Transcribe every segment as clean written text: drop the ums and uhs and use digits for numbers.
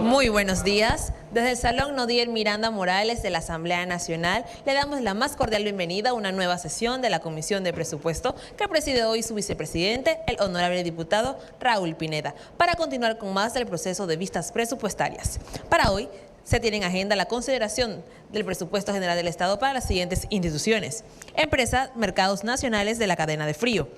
Muy buenos días. Desde el Salón Nodier Miranda Morales de la Asamblea Nacional le damos la más cordial bienvenida a una nueva sesión de la Comisión de Presupuesto que preside hoy su vicepresidente, el honorable diputado Raúl Pineda, para continuar con más del proceso de vistas presupuestarias. Para hoy se tiene en agenda la consideración del presupuesto general del Estado para las siguientes instituciones: Empresa Mercados Nacionales de la Cadena de Frío,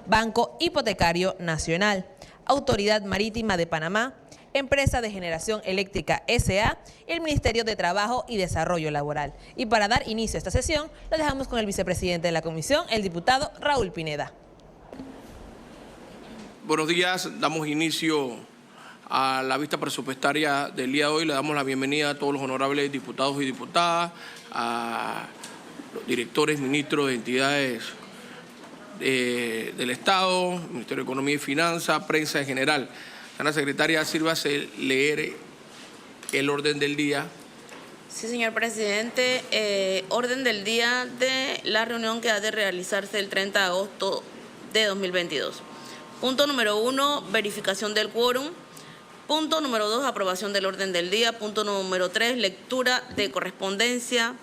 Banco Hipotecario Nacional, Autoridad Marítima de Panamá, Empresa de Generación Eléctrica S.A. y el Ministerio de Trabajo y Desarrollo Laboral. Y para dar inicio a esta sesión, lo dejamos con el vicepresidente de la comisión, el diputado Raúl Pineda. Buenos días, damos inicio a la vista presupuestaria del día de hoy. Le damos la bienvenida a todos los honorables diputados y diputadas, a los directores, ministros de entidades del Estado, Ministerio de Economía y Finanzas, prensa en general. Señora secretaria, sírvase leer el orden del día. Sí, señor presidente. Orden del día de la reunión que ha de realizarse el 30 de agosto de 2022. Punto número 1, verificación del quórum. Punto número 2, aprobación del orden del día. Punto número 3, lectura de correspondencia.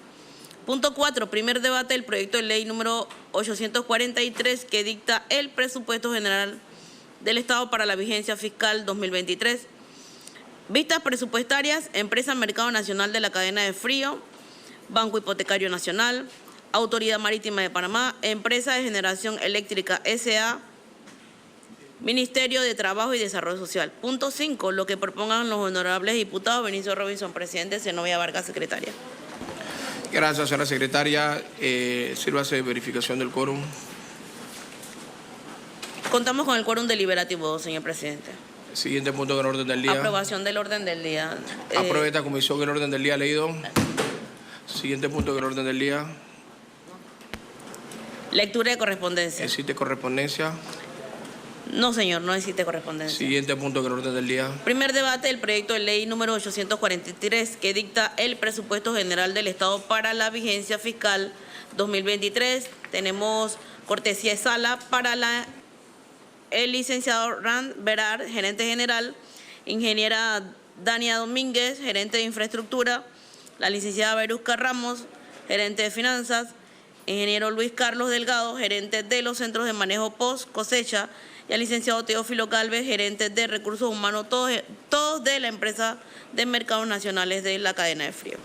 Punto 4, primer debate del proyecto de ley número 843 que dicta el presupuesto general del Estado para la vigencia fiscal 2023. Vistas presupuestarias, Empresa Mercado Nacional de la Cadena de Frío, Banco Hipotecario Nacional, Autoridad Marítima de Panamá, Empresa de Generación Eléctrica S.A., Ministerio de Trabajo y Desarrollo Social. Punto 5, lo que propongan los honorables diputados Benicio Robinson, presidente, Zenobia Vargas, secretaria. Gracias, señora secretaria. Sírvase verificación del quórum. Contamos con el quórum deliberativo, señor presidente. Siguiente punto del orden del día. Aprobación del orden del día. Apruebe esta comisión el orden del día leído. Siguiente punto del orden del día. Lectura de correspondencia. ¿Existe correspondencia? No, señor, no existe correspondencia. Siguiente punto del orden del día. Primer debate del proyecto de ley número 843 que dicta el presupuesto general del Estado para la vigencia fiscal 2023. Tenemos cortesía de sala para el licenciado Rand Berard, gerente general, ingeniera Dania Domínguez, gerente de infraestructura, la licenciada Berusca Ramos, gerente de finanzas, ingeniero Luis Carlos Delgado, gerente de los centros de manejo post cosecha, y al licenciado Teófilo Galvez, gerente de recursos humanos, todos de la Empresa de Mercados Nacionales de la Cadena de Frío.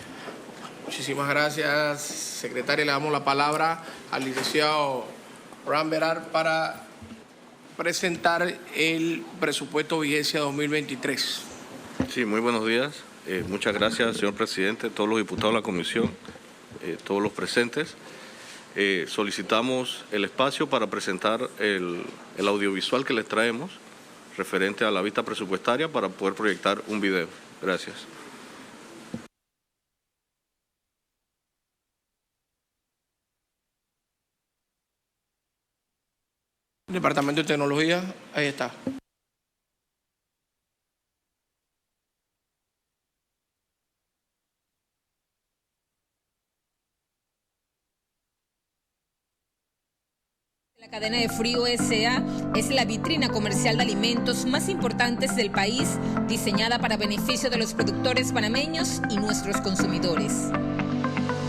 Muchísimas gracias, secretaria. Le damos la palabra al licenciado Rand Berard para presentar el presupuesto vigencia 2023. Sí, muy buenos días. Muchas gracias, señor presidente, todos los diputados de la comisión, todos los presentes. Solicitamos el espacio para presentar el audiovisual que les traemos referente a la vista presupuestaria para poder proyectar un video. Gracias. Departamento de Tecnología, ahí está. La Cadena de Frío S.A. es la vitrina comercial de alimentos más importantes del país, diseñada para beneficio de los productores panameños y nuestros consumidores.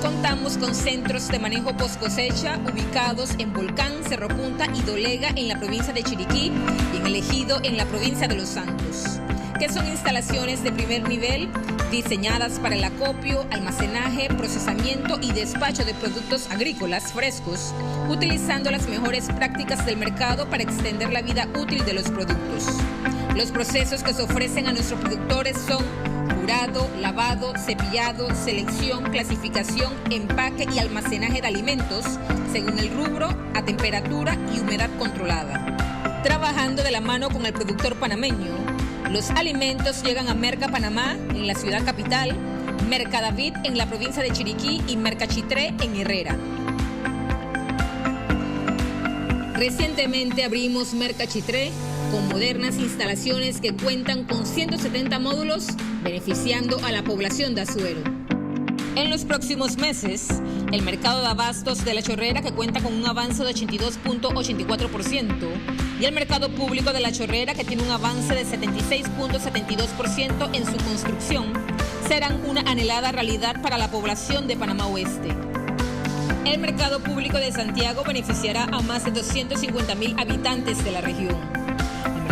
Contamos con centros de manejo post cosecha ubicados en Volcán, Cerro Punta y Dolega en la provincia de Chiriquí y en El Ejido en la provincia de Los Santos, que son instalaciones de primer nivel diseñadas para el acopio, almacenaje, procesamiento y despacho de productos agrícolas frescos, utilizando las mejores prácticas del mercado para extender la vida útil de los productos. Los procesos que se ofrecen a nuestros productores son curado, lavado, cepillado, selección, clasificación, empaque y almacenaje de alimentos, según el rubro, a temperatura y humedad controlada. Trabajando de la mano con el productor panameño, los alimentos llegan a Merca Panamá, en la ciudad capital, Mercadavid en la provincia de Chiriquí y Mercachitré en Herrera. Recientemente abrimos Mercachitré, con modernas instalaciones que cuentan con 170 módulos, beneficiando a la población de Azuero. En los próximos meses, el mercado de abastos de La Chorrera, que cuenta con un avance de 82.84%, y el mercado público de La Chorrera, que tiene un avance de 76.72% en su construcción, serán una anhelada realidad para la población de Panamá Oeste. El mercado público de Santiago beneficiará a más de 250.000 habitantes de la región.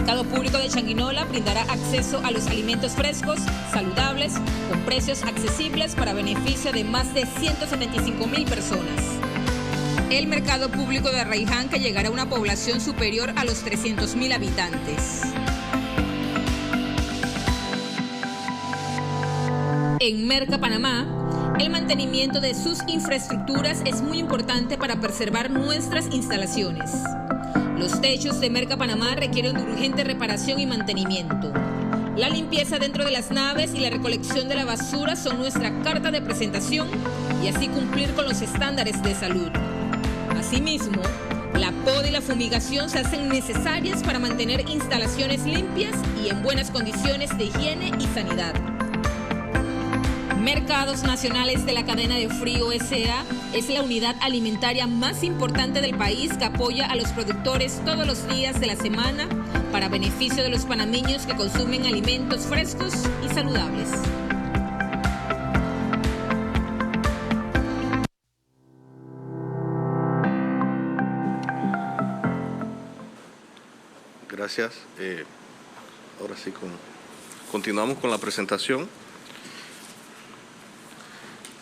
El mercado público de Changuinola brindará acceso a los alimentos frescos, saludables, con precios accesibles para beneficio de más de 175.000 personas. El mercado público de Arraiján, que llegará a una población superior a los 300.000 habitantes. En Merca Panamá, el mantenimiento de sus infraestructuras es muy importante para preservar nuestras instalaciones. Los techos de Merca Panamá requieren de urgente reparación y mantenimiento. La limpieza dentro de las naves y la recolección de la basura son nuestra carta de presentación y así cumplir con los estándares de salud. Asimismo, la poda y la fumigación se hacen necesarias para mantener instalaciones limpias y en buenas condiciones de higiene y sanidad. Mercados Nacionales de la Cadena de Frío S.A. es la unidad alimentaria más importante del país que apoya a los productores todos los días de la semana para beneficio de los panameños que consumen alimentos frescos y saludables. Gracias. Ahora sí, continuamos con la presentación.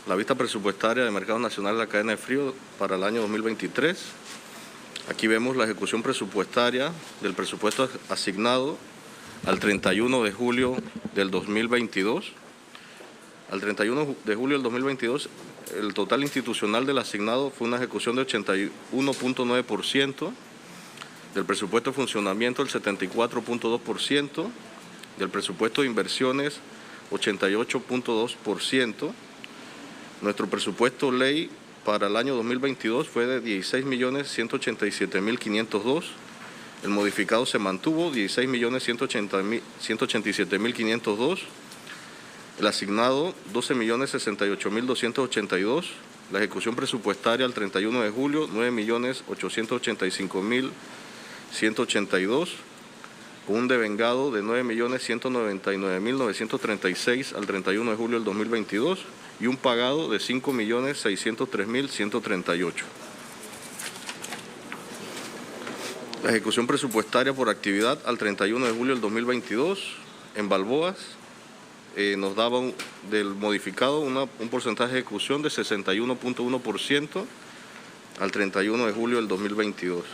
La vista presupuestaria de Mercado Nacional de la Cadena de Frío para el año 2023. Aquí vemos la ejecución presupuestaria del presupuesto asignado al 31 de julio del 2022. Al 31 de julio del 2022, el total institucional del asignado fue una ejecución de 81.9%, del presupuesto de funcionamiento el 74.2%, del presupuesto de inversiones 88.2%. Nuestro presupuesto ley para el año 2022 fue de 16.187.502. El modificado se mantuvo, 16.187.502. El asignado, 12.068.282. La ejecución presupuestaria al 31 de julio, 9.885.182. Con un devengado de 9.199.936 al 31 de julio del 2022. Y un pagado de 5.603.138. La ejecución presupuestaria por actividad al 31 de julio del 2022 en Balboas nos daba del modificado un porcentaje de ejecución de 61.1% al 31 de julio del 2022.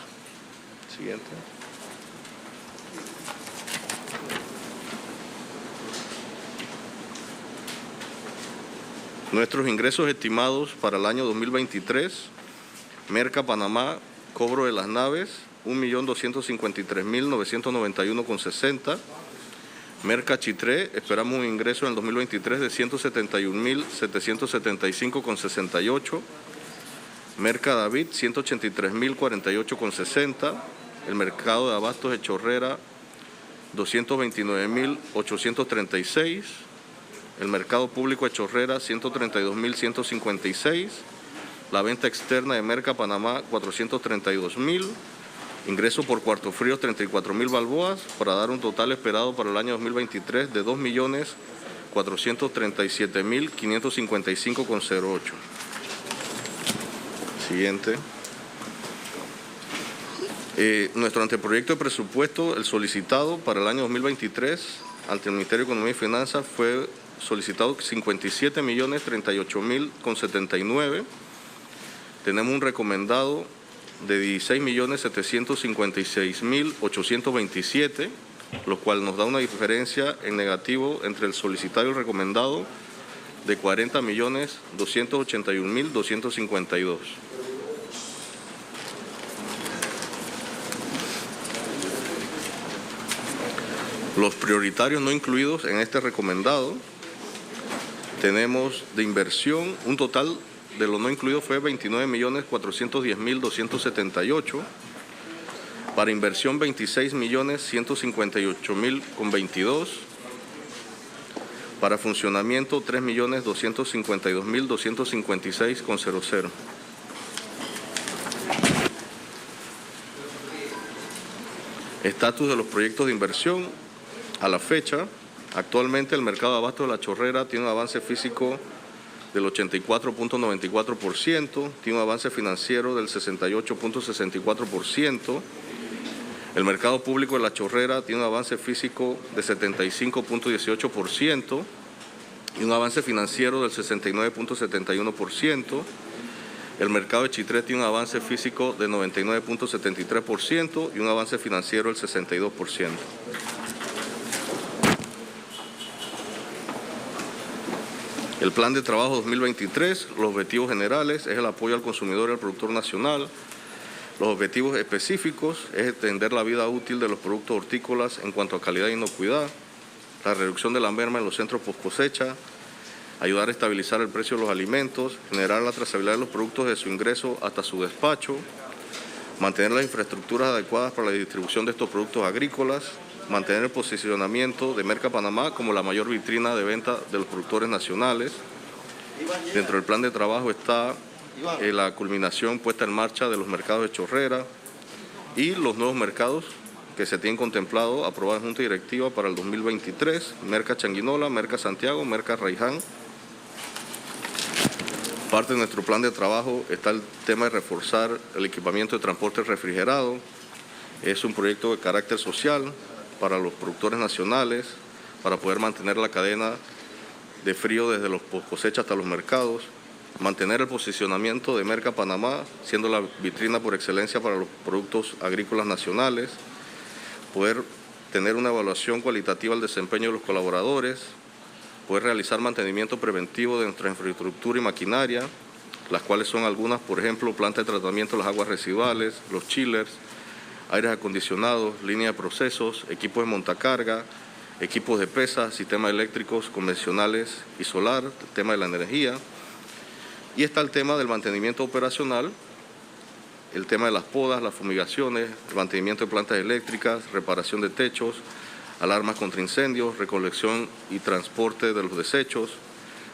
Siguiente. Nuestros ingresos estimados para el año 2023, Merca Panamá, cobro de las naves, 1.253.991,60. Merca Chitré, esperamos un ingreso en el 2023 de 171.775,68. Merca David, 183.048,60. El mercado de abastos de Chorrera, 229.836. El mercado público de Chorrera, 132.156. La venta externa de Merca Panamá, 432.000. Ingreso por cuarto frío, 34.000 balboas, para dar un total esperado para el año 2023 de 2.437.555,08. Siguiente. Nuestro anteproyecto de presupuesto, el solicitado para el año 2023 ante el Ministerio de Economía y Finanzas fue solicitado 57.038.079. Tenemos un recomendado de 16.756.827, lo cual nos da una diferencia en negativo entre el solicitado y el recomendado de 40.281.252. Los prioritarios no incluidos en este recomendado, tenemos de inversión un total de lo no incluido fue 29.410.278. Para inversión 26.158.022. Para funcionamiento 3.252.256,00. Estatus de los proyectos de inversión. A la fecha, actualmente el mercado de abasto de La Chorrera tiene un avance físico del 84.94%, tiene un avance financiero del 68.64%. El mercado público de La Chorrera tiene un avance físico de 75.18% y un avance financiero del 69.71%. El mercado de Chitré tiene un avance físico de 99.73% y un avance financiero del 62%. El plan de trabajo 2023, los objetivos generales es el apoyo al consumidor y al productor nacional. Los objetivos específicos es extender la vida útil de los productos hortícolas en cuanto a calidad e inocuidad, la reducción de la merma en los centros post cosecha, ayudar a estabilizar el precio de los alimentos, generar la trazabilidad de los productos de su ingreso hasta su despacho, mantener las infraestructuras adecuadas para la distribución de estos productos agrícolas, mantener el posicionamiento de Merca Panamá como la mayor vitrina de venta de los productores nacionales. Dentro del plan de trabajo está la culminación puesta en marcha de los mercados de Chorrera y los nuevos mercados que se tienen contemplado aprobar en Junta Directiva para el 2023, Merca Changuinola, Merca Santiago, Merca Raiján. Parte de nuestro plan de trabajo está el tema de reforzar el equipamiento de transporte refrigerado. Es un proyecto de carácter social para los productores nacionales, para poder mantener la cadena de frío desde los post cosecha hasta los mercados, mantener el posicionamiento de Merca Panamá, siendo la vitrina por excelencia para los productos agrícolas nacionales, poder tener una evaluación cualitativa del desempeño de los colaboradores, poder realizar mantenimiento preventivo de nuestra infraestructura y maquinaria, las cuales son algunas, por ejemplo, planta de tratamiento de las aguas residuales, los chillers, aires acondicionados, línea de procesos, equipos de montacarga, equipos de pesa, sistemas eléctricos convencionales y solar, el tema de la energía. Y está el tema del mantenimiento operacional, el tema de las podas, las fumigaciones, el mantenimiento de plantas eléctricas, reparación de techos, alarmas contra incendios, recolección y transporte de los desechos,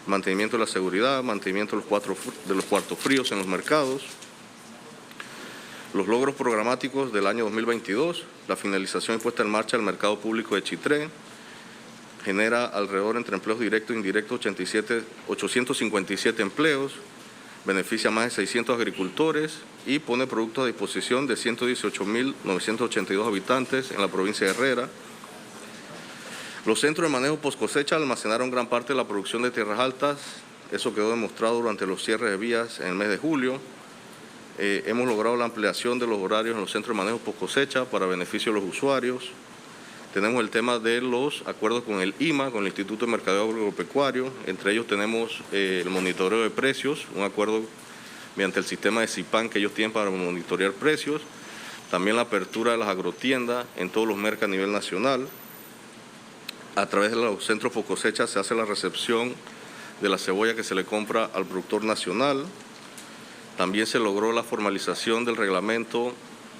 mantenimiento de la seguridad, mantenimiento de los cuartos fríos en los mercados. Los logros programáticos del año 2022, la finalización y puesta en marcha del mercado público de Chitré, genera alrededor entre empleos directos e indirectos 857 empleos, beneficia a más de 600 agricultores y pone productos a disposición de 118.982 habitantes en la provincia de Herrera. Los centros de manejo post cosecha almacenaron gran parte de la producción de tierras altas, eso quedó demostrado durante los cierres de vías en el mes de julio. Hemos logrado la ampliación de los horarios en los centros de manejo post cosecha para beneficio de los usuarios. Tenemos el tema de los acuerdos con el IMA, con el Instituto de Mercadeo Agropecuario. Entre ellos tenemos el monitoreo de precios, un acuerdo mediante el sistema de CIPAN que ellos tienen para monitorear precios. También la apertura de las agrotiendas en todos los mercados a nivel nacional. A través de los centros post cosecha se hace la recepción de la cebolla que se le compra al productor nacional. También se logró la formalización del reglamento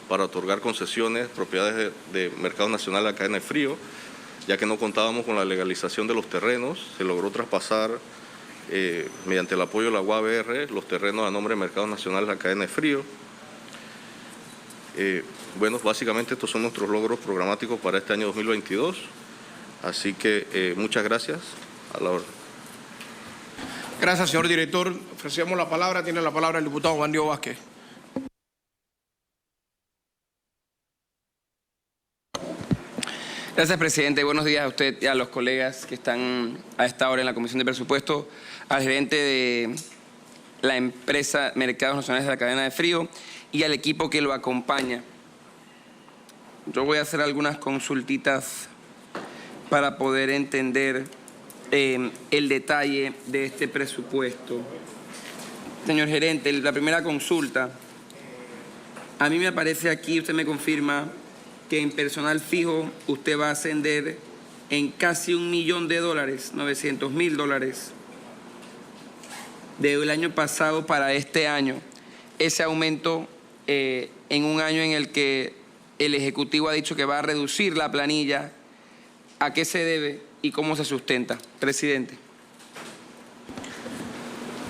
para otorgar concesiones, propiedades de Mercado Nacional a la cadena de frío, ya que no contábamos con la legalización de los terrenos. Se logró traspasar, mediante el apoyo de la UABR, los terrenos a nombre de Mercado Nacional a la cadena de frío. Bueno, básicamente estos son nuestros logros programáticos para este año 2022. Así que muchas gracias. A la orden. Gracias, señor director. Ofrecemos la palabra. Tiene la palabra el diputado Juan Diego Vázquez. Gracias, presidente. Buenos días a usted y a los colegas que están a esta hora en la Comisión de Presupuesto, al gerente de la empresa Mercados Nacionales de la Cadena de Frío y al equipo que lo acompaña. Yo voy a hacer algunas consultitas para poder entender el detalle de este presupuesto. Señor gerente, la primera consulta. A mí me aparece aquí, usted me confirma, que en personal fijo usted va a ascender en casi $1 millón, $900.000 del año pasado para este año. Ese aumento en un año en el que el Ejecutivo ha dicho que va a reducir la planilla. ¿A qué se debe y cómo se sustenta? Presidente.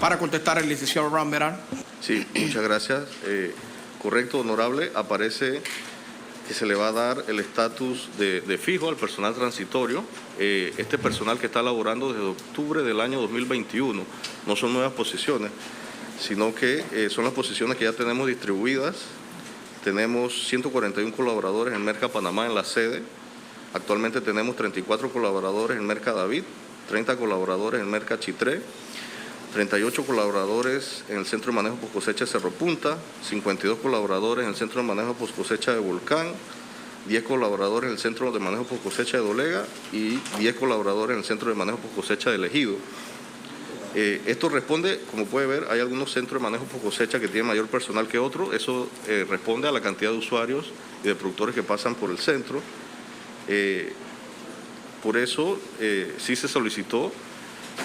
Para contestar el licenciado Ram Meral. Sí, muchas gracias. Correcto, honorable. Aparece que se le va a dar el estatus de fijo al personal transitorio. Este personal que está laborando desde octubre del año 2021 no son nuevas posiciones, sino que son las posiciones que ya tenemos distribuidas. Tenemos 141 colaboradores en Merca Panamá en la sede. Actualmente tenemos 34 colaboradores en Merca David, 30 colaboradores en Merca Chitré, 38 colaboradores en el Centro de Manejo Post Cosecha de Cerro Punta, 52 colaboradores en el Centro de Manejo Post Cosecha de Volcán, 10 colaboradores en el Centro de Manejo Post Cosecha de Dolega y 10 colaboradores en el Centro de Manejo Post Cosecha de Ejido. Esto responde, como puede ver, hay algunos centros de manejo post cosecha que tienen mayor personal que otros. Eso responde a la cantidad de usuarios y de productores que pasan por el centro. Por eso sí se solicitó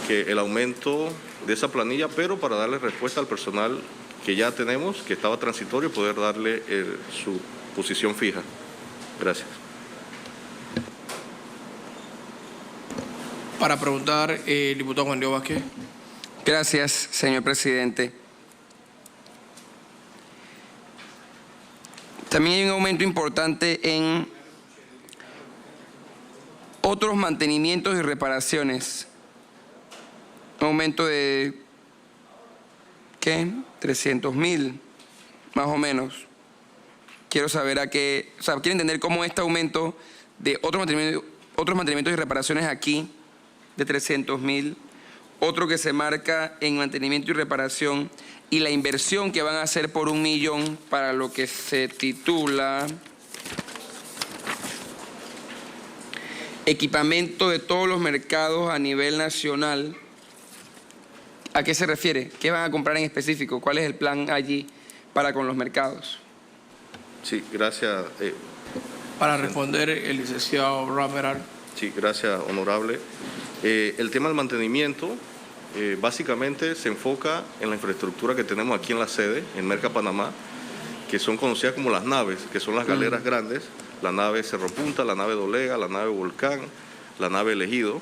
que el aumento de esa planilla, pero para darle respuesta al personal que ya tenemos, que estaba transitorio, poder darle su posición fija. Gracias. Para preguntar, el diputado Juan Diego Vázquez. Gracias, señor presidente. También hay un aumento importante en otros mantenimientos y reparaciones. Un aumento de, ¿qué? 300.000, más o menos. Quiero saber quiero entender cómo este aumento de otros mantenimientos y reparaciones aquí, de 300.000, otro que se marca en mantenimiento y reparación, y la inversión que van a hacer por 1 millón para lo que se titula equipamiento de todos los mercados a nivel nacional. ¿A qué se refiere? ¿Qué van a comprar en específico? ¿Cuál es el plan allí para con los mercados? Sí, gracias. Para responder el licenciado Ram Meral. Sí, gracias, honorable. El tema del mantenimiento básicamente se enfoca en la infraestructura que tenemos aquí en la sede, en Merca Panamá, que son conocidas como las naves, que son las galeras grandes, la nave Cerro Punta, la nave Dolega, la nave Volcán, la nave Ejido.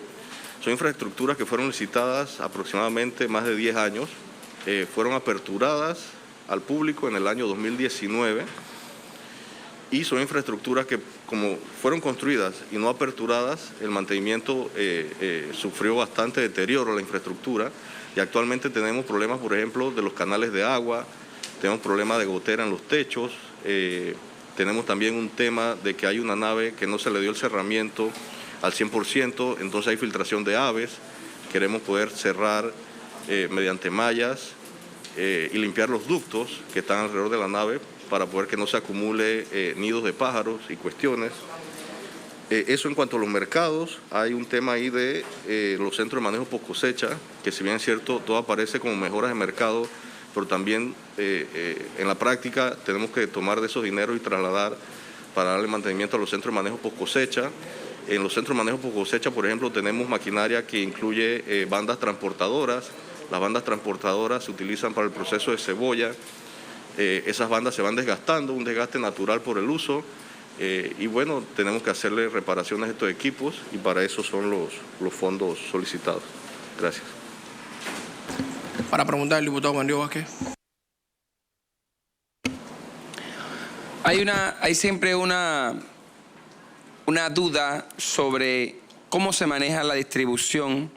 Son infraestructuras que fueron licitadas aproximadamente más de 10 años, fueron aperturadas al público en el año 2019 y son infraestructuras que, como fueron construidas y no aperturadas, el mantenimiento sufrió bastante deterioro en la infraestructura y actualmente tenemos problemas, por ejemplo, de los canales de agua, tenemos problemas de gotera en los techos, tenemos también un tema de que hay una nave que no se le dio el cerramiento al 100%, entonces hay filtración de aves, queremos poder cerrar mediante mallas y limpiar los ductos que están alrededor de la nave para poder que no se acumule nidos de pájaros y cuestiones. Eso en cuanto a los mercados, hay un tema ahí de los centros de manejo post cosecha, que si bien es cierto, todo aparece como mejoras de mercado, pero también en la práctica tenemos que tomar de esos dineros y trasladar para darle mantenimiento a los centros de manejo post cosecha. En los centros de manejo post cosecha, por ejemplo, tenemos maquinaria que incluye bandas transportadoras. Las bandas transportadoras se utilizan para el proceso de cebolla. Esas bandas se van desgastando, un desgaste natural por el uso. Y bueno, tenemos que hacerle reparaciones a estos equipos y para eso son los fondos solicitados. Gracias. Para preguntar el diputado Juan Diego Vázquez. Hay siempre una duda sobre cómo se maneja la distribución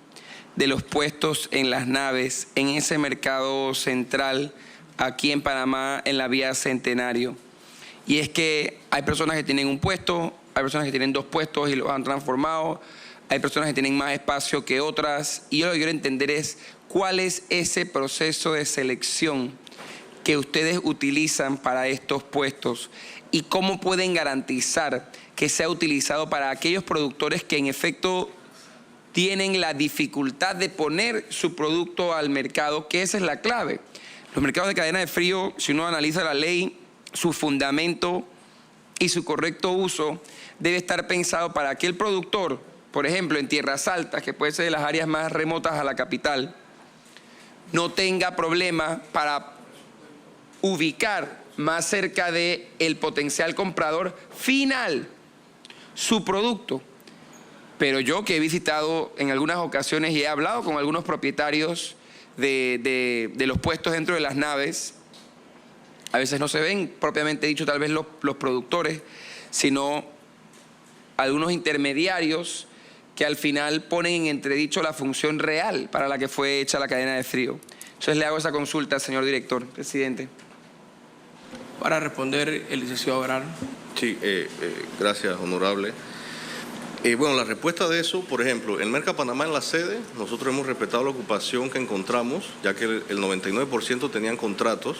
de los puestos en las naves en ese mercado central aquí en Panamá, en la vía Centenario. Y es que hay personas que tienen un puesto, hay personas que tienen 2 puestos y los han transformado, hay personas que tienen más espacio que otras, y yo lo que quiero entender es cuál es ese proceso de selección que ustedes utilizan para estos puestos y cómo pueden garantizar que sea utilizado para aquellos productores que en efecto tienen la dificultad de poner su producto al mercado, que esa es la clave. Los mercados de cadena de frío, si uno analiza la ley, su fundamento y su correcto uso debe estar pensado para que el productor, por ejemplo, en tierras altas, que puede ser de las áreas más remotas a la capital, no tenga problema para ubicar más cerca del potencial comprador final, su producto. Pero yo que he visitado en algunas ocasiones y he hablado con algunos propietarios de los puestos dentro de las naves, a veces no se ven propiamente dicho tal vez los productores, sino algunos intermediarios que al final ponen en entredicho la función real para la que fue hecha la cadena de frío. Entonces le hago esa consulta, señor director, presidente. Para responder, el licenciado Berar. Sí, gracias, honorable. Bueno, la respuesta de eso, por ejemplo, en Merca Panamá, en la sede, nosotros hemos respetado la ocupación que encontramos, ya que el 99% tenían contratos.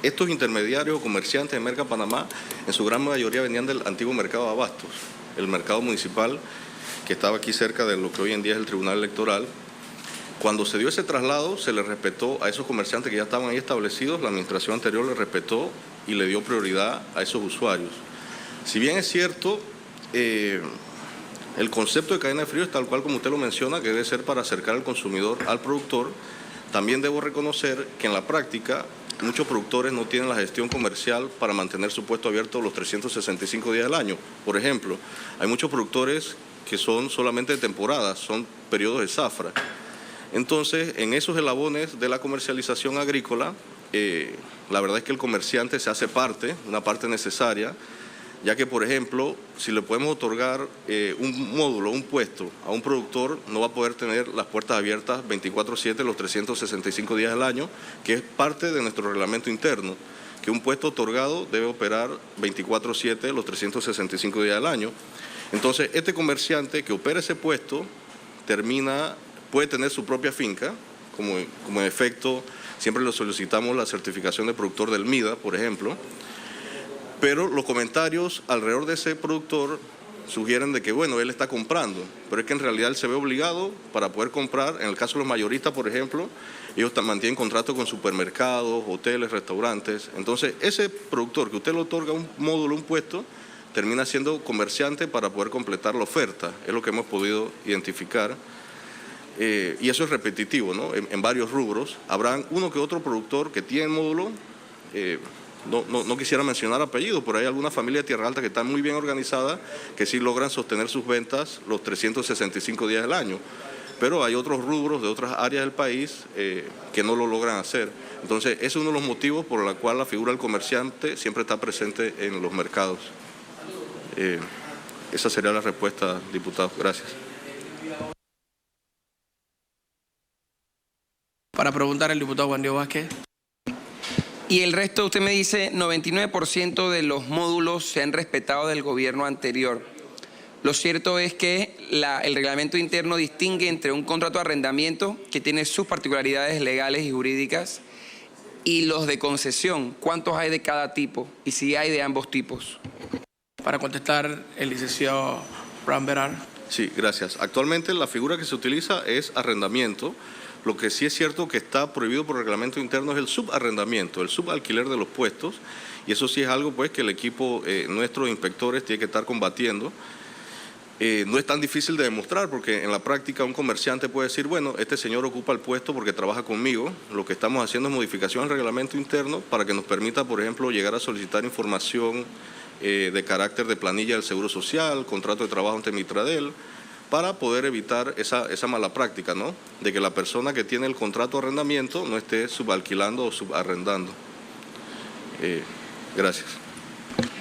Estos intermediarios o comerciantes de Merca Panamá, en su gran mayoría venían del antiguo mercado de abastos, el mercado municipal que estaba aquí cerca de lo que hoy en día es el Tribunal Electoral. Cuando se dio ese traslado, se les respetó a esos comerciantes que ya estaban ahí establecidos, la administración anterior les respetó y le dio prioridad a esos usuarios. Si bien es cierto, el concepto de cadena de frío es tal cual como usted lo menciona, que debe ser para acercar al consumidor al productor. También debo reconocer que en la práctica muchos productores no tienen la gestión comercial para mantener su puesto abierto los 365 días del año. Por ejemplo, hay muchos productores que son solamente de temporada, son periodos de zafra. Entonces, en esos eslabones de la comercialización agrícola, la verdad es que el comerciante se hace parte, una parte necesaria, ya que, por ejemplo, si le podemos otorgar un módulo, un puesto a un productor, no va a poder tener las puertas abiertas 24/7 los 365 días del año, que es parte de nuestro reglamento interno, que un puesto otorgado debe operar 24/7 los 365 días del año. Entonces, este comerciante que opera ese puesto puede tener su propia finca, como en efecto siempre le solicitamos la certificación de productor del MIDA, por ejemplo. Pero los comentarios alrededor de ese productor sugieren de que, bueno, él está comprando, pero es que en realidad él se ve obligado para poder comprar. En el caso de los mayoristas, por ejemplo, ellos mantienen contrato con supermercados, hoteles, restaurantes. Entonces, ese productor que usted le otorga un módulo, un puesto, termina siendo comerciante para poder completar la oferta. Es lo que hemos podido identificar. Y eso es repetitivo, ¿no? En varios rubros. Habrán uno que otro productor que tiene módulo. No quisiera mencionar apellidos, pero hay alguna familia de Tierra Alta que está muy bien organizada, que sí logran sostener sus ventas los 365 días del año. Pero hay otros rubros de otras áreas del país que no lo logran hacer. Entonces, ese es uno de los motivos por los cuales la figura del comerciante siempre está presente en los mercados. Esa sería la respuesta, diputado. Gracias. Para preguntar, el diputado Juan Diego Vázquez. Y el resto, usted me dice, 99% de los módulos se han respetado del gobierno anterior. Lo cierto es que el reglamento interno distingue entre un contrato de arrendamiento, que tiene sus particularidades legales y jurídicas, y los de concesión. ¿Cuántos hay de cada tipo? Y si hay de ambos tipos. Para contestar, el licenciado Abraham Berar. Sí, gracias. Actualmente la figura que se utiliza es arrendamiento. Lo que sí es cierto que está prohibido por reglamento interno es el subarrendamiento, el subalquiler de los puestos, y eso sí es algo pues que el equipo nuestro de inspectores tiene que estar combatiendo. No es tan difícil de demostrar porque en la práctica un comerciante puede decir, bueno, este señor ocupa el puesto porque trabaja conmigo. Lo que estamos haciendo es modificación al reglamento interno para que nos permita, por ejemplo, llegar a solicitar información de carácter de planilla del Seguro Social, contrato de trabajo ante Mitradel, para poder evitar esa mala práctica, ¿no? De que la persona que tiene el contrato de arrendamiento no esté subalquilando o subarrendando. Gracias.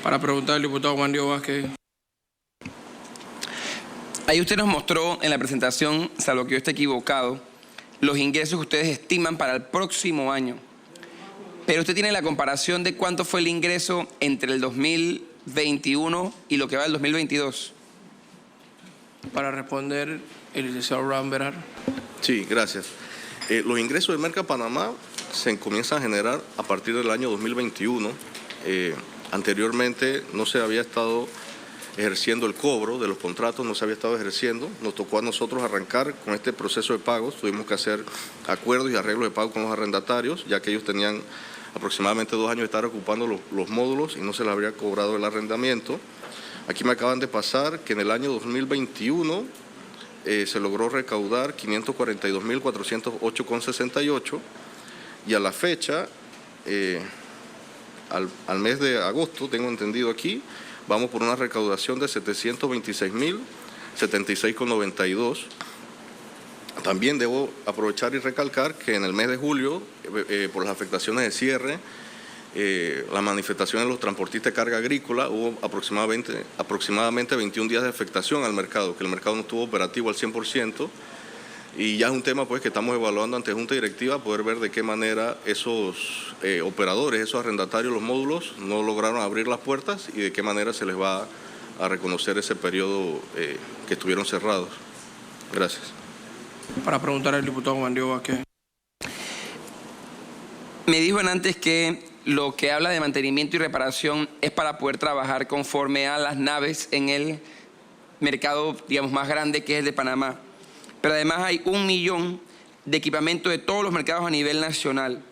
Para preguntar al diputado Juan Diego Vázquez. Ahí usted nos mostró en la presentación, salvo que yo esté equivocado, los ingresos que ustedes estiman para el próximo año. Pero usted tiene la comparación de cuánto fue el ingreso entre el 2021 y lo que va del 2022. Para responder, el licenciado Abraham Berar. Sí, gracias. Los ingresos de Merca Panamá se comienzan a generar a partir del año 2021. Anteriormente no se había estado ejerciendo el cobro de los contratos, no se había estado ejerciendo. Nos tocó a nosotros arrancar con este proceso de pagos. Tuvimos que hacer acuerdos y arreglos de pago con los arrendatarios, ya que ellos tenían aproximadamente 2 años de estar ocupando los módulos y no se les habría cobrado el arrendamiento. Aquí me acaban de pasar que en el año 2021 se logró recaudar 542.408,68 y a la fecha al mes de agosto, tengo entendido aquí, vamos por una recaudación de 726.076,92. También debo aprovechar y recalcar que en el mes de julio, por las afectaciones de cierre, la manifestación de los transportistas de carga agrícola, hubo aproximadamente 21 días de afectación al mercado, que el mercado no estuvo operativo al 100%, y ya es un tema pues que estamos evaluando ante Junta Directiva, poder ver de qué manera esos operadores, esos arrendatarios, los módulos, no lograron abrir las puertas y de qué manera se les va a reconocer ese periodo que estuvieron cerrados. Gracias. Para preguntar al diputado Juan Diego Vázquez. Me dijo antes que lo que habla de mantenimiento y reparación es para poder trabajar conforme a las naves en el mercado, digamos, más grande, que es el de Panamá. Pero además hay 1 millón de equipamientos de todos los mercados a nivel nacional.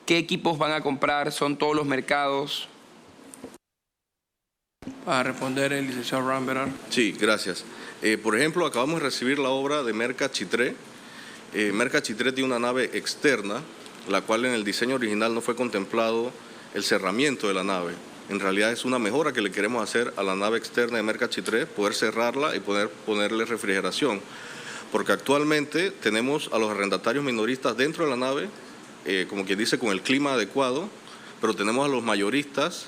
¿Qué equipos van a comprar? ¿Son todos los mercados? Para responder el licenciado Ram Berar. Sí, gracias. Por ejemplo, acabamos de recibir la obra de Merca Chitré. Merca Chitré tiene una nave externa, la cual en el diseño original no fue contemplado el cerramiento de la nave. En realidad es una mejora que le queremos hacer a la nave externa de Merca Chitré, poder cerrarla y poder ponerle refrigeración. Porque actualmente tenemos a los arrendatarios minoristas dentro de la nave, como quien dice, con el clima adecuado, pero tenemos a los mayoristas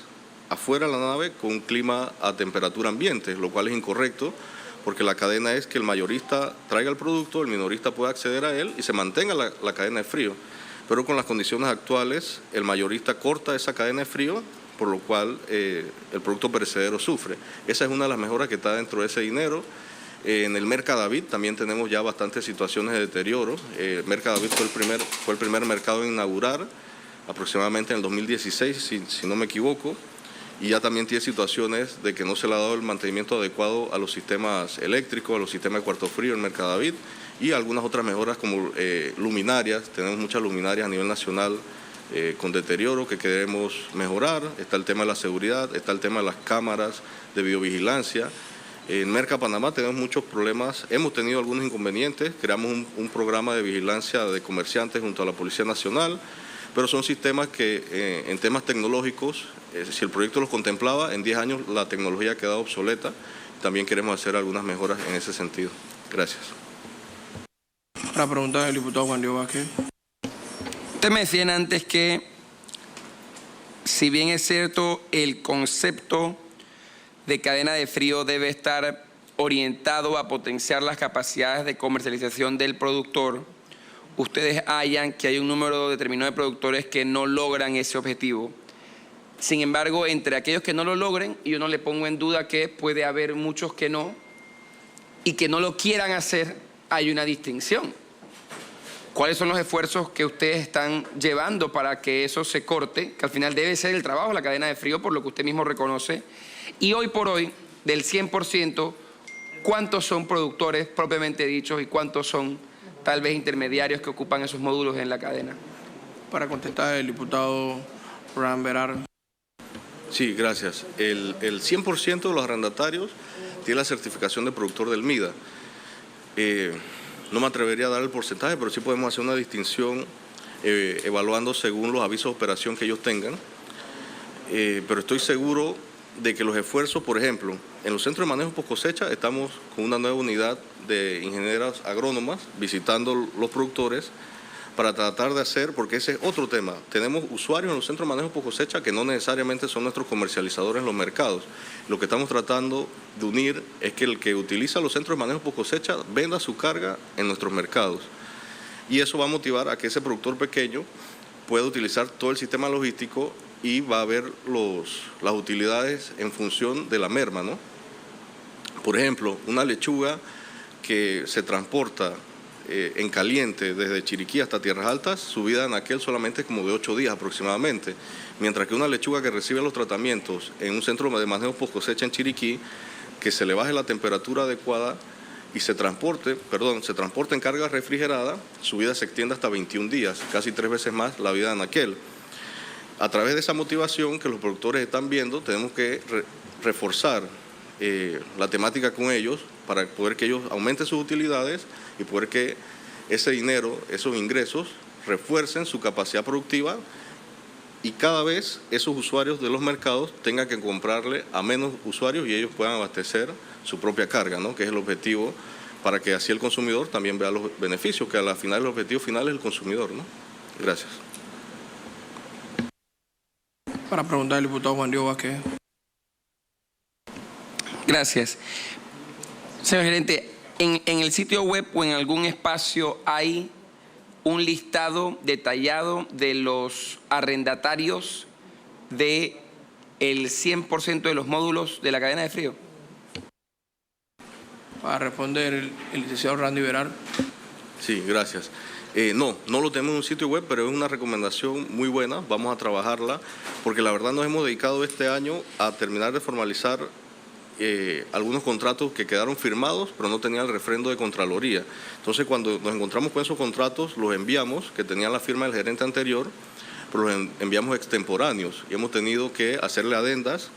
afuera de la nave con un clima a temperatura ambiente, lo cual es incorrecto, porque la cadena es que el mayorista traiga el producto, el minorista pueda acceder a él y se mantenga la cadena de frío. Pero con las condiciones actuales, el mayorista corta esa cadena de frío, por lo cual el producto perecedero sufre. Esa es una de las mejoras que está dentro de ese dinero. En el Mercadavid también tenemos ya bastantes situaciones de deterioro. Mercadavid fue el primer mercado en inaugurar, aproximadamente en el 2016, si no me equivoco, y ya también tiene situaciones de que no se le ha dado el mantenimiento adecuado a los sistemas eléctricos, a los sistemas de cuarto frío en Mercadavid, y algunas otras mejoras como luminarias. Tenemos muchas luminarias a nivel nacional con deterioro que queremos mejorar. Está el tema de la seguridad, está el tema de las cámaras de videovigilancia. En Merca Panamá tenemos muchos problemas, hemos tenido algunos inconvenientes, creamos un programa de vigilancia de comerciantes junto a la Policía Nacional, pero son sistemas que en temas tecnológicos, si el proyecto los contemplaba, en 10 años la tecnología ha quedado obsoleta. También queremos hacer algunas mejoras en ese sentido. Gracias. Para preguntar al diputado Juan Diego Vázquez. Usted me decía antes que, si bien es cierto, el concepto de cadena de frío debe estar orientado a potenciar las capacidades de comercialización del productor, ustedes hallan que hay un número determinado de productores que no logran ese objetivo. Sin embargo, entre aquellos que no lo logren, y yo no le pongo en duda que puede haber muchos que no, y que no lo quieran hacer, hay una distinción. ¿Cuáles son los esfuerzos que ustedes están llevando para que eso se corte? Que al final debe ser el trabajo, la cadena de frío, por lo que usted mismo reconoce. Y hoy por hoy, del 100%, ¿cuántos son productores propiamente dichos y cuántos son tal vez intermediarios que ocupan esos módulos en la cadena? Para contestar el diputado Ram Berar. Sí, gracias. El 100% de los arrendatarios tiene la certificación de productor del MIDA. No me atrevería a dar el porcentaje, pero sí podemos hacer una distinción evaluando según los avisos de operación que ellos tengan. Pero estoy seguro de que los esfuerzos, por ejemplo, en los centros de manejo post cosecha estamos con una nueva unidad de ingenieras agrónomas visitando los productores para tratar de hacer, porque ese es otro tema. Tenemos usuarios en los centros de manejo post cosecha que no necesariamente son nuestros comercializadores en los mercados. Lo que estamos tratando de unir es que el que utiliza los centros de manejo post cosecha venda su carga en nuestros mercados. Y eso va a motivar a que ese productor pequeño pueda utilizar todo el sistema logístico y va a ver las utilidades en función de la merma, ¿no? Por ejemplo, una lechuga que se transporta en caliente desde Chiriquí hasta Tierras Altas, su vida en aquel solamente es como de 8 días aproximadamente, mientras que una lechuga que recibe los tratamientos en un centro de manejo post cosecha en Chiriquí, que se le baje la temperatura adecuada y se transporte en carga refrigerada, su vida se extiende hasta 21 días, casi 3 veces más la vida en aquel. A través de esa motivación que los productores están viendo, tenemos que reforzar la temática con ellos para poder que ellos aumenten sus utilidades y poder que ese dinero, esos ingresos, refuercen su capacidad productiva y cada vez esos usuarios de los mercados tengan que comprarle a menos usuarios y ellos puedan abastecer su propia carga, ¿no? Que es el objetivo, para que así el consumidor también vea los beneficios, que a la final el objetivo final es el consumidor, ¿no? Gracias. Para preguntar al diputado Juan Diego Vázquez. Gracias. Señor gerente, ¿en el sitio web o en algún espacio hay un listado detallado de los arrendatarios del 100% de los módulos de la cadena de frío? Para responder el licenciado Randy Verar. Sí, gracias. No lo tenemos en un sitio web, pero es una recomendación muy buena, vamos a trabajarla, porque la verdad nos hemos dedicado este año a terminar de formalizar algunos contratos que quedaron firmados, pero no tenían el refrendo de Contraloría. Entonces, cuando nos encontramos con esos contratos, los enviamos, que tenían la firma del gerente anterior, pero los enviamos extemporáneos y hemos tenido que hacerle adendas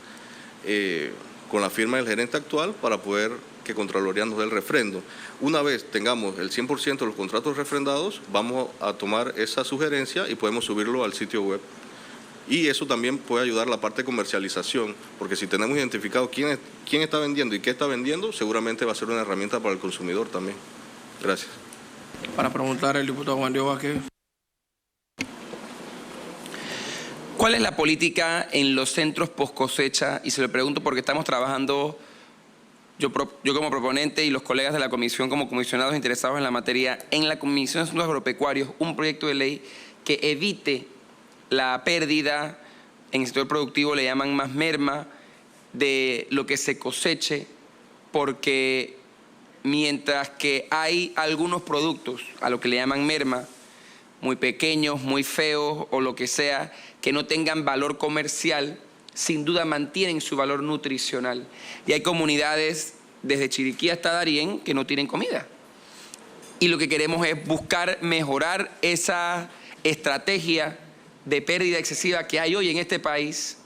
con la firma del gerente actual para poder que Contraloría nos dé el refrendo. Una vez tengamos el 100% de los contratos refrendados, vamos a tomar esa sugerencia y podemos subirlo al sitio web. Y eso también puede ayudar a la parte de comercialización, porque si tenemos identificado quién está vendiendo y qué está vendiendo, seguramente va a ser una herramienta para el consumidor también. Gracias. Para preguntar al diputado Juan Diego Vázquez. ¿Cuál es la política en los centros post cosecha? Y se lo pregunto porque estamos trabajando, yo como proponente y los colegas de la comisión como comisionados interesados en la materia, en la Comisión de Asuntos Agropecuarios, un proyecto de ley que evite la pérdida en el sector productivo, le llaman más merma, de lo que se coseche, porque mientras que hay algunos productos, a lo que le llaman merma, muy pequeños, muy feos o lo que sea, que no tengan valor comercial, sin duda mantienen su valor nutricional. Y hay comunidades desde Chiriquí hasta Darién que no tienen comida. Y lo que queremos es buscar mejorar esa estrategia de pérdida excesiva que hay hoy en este país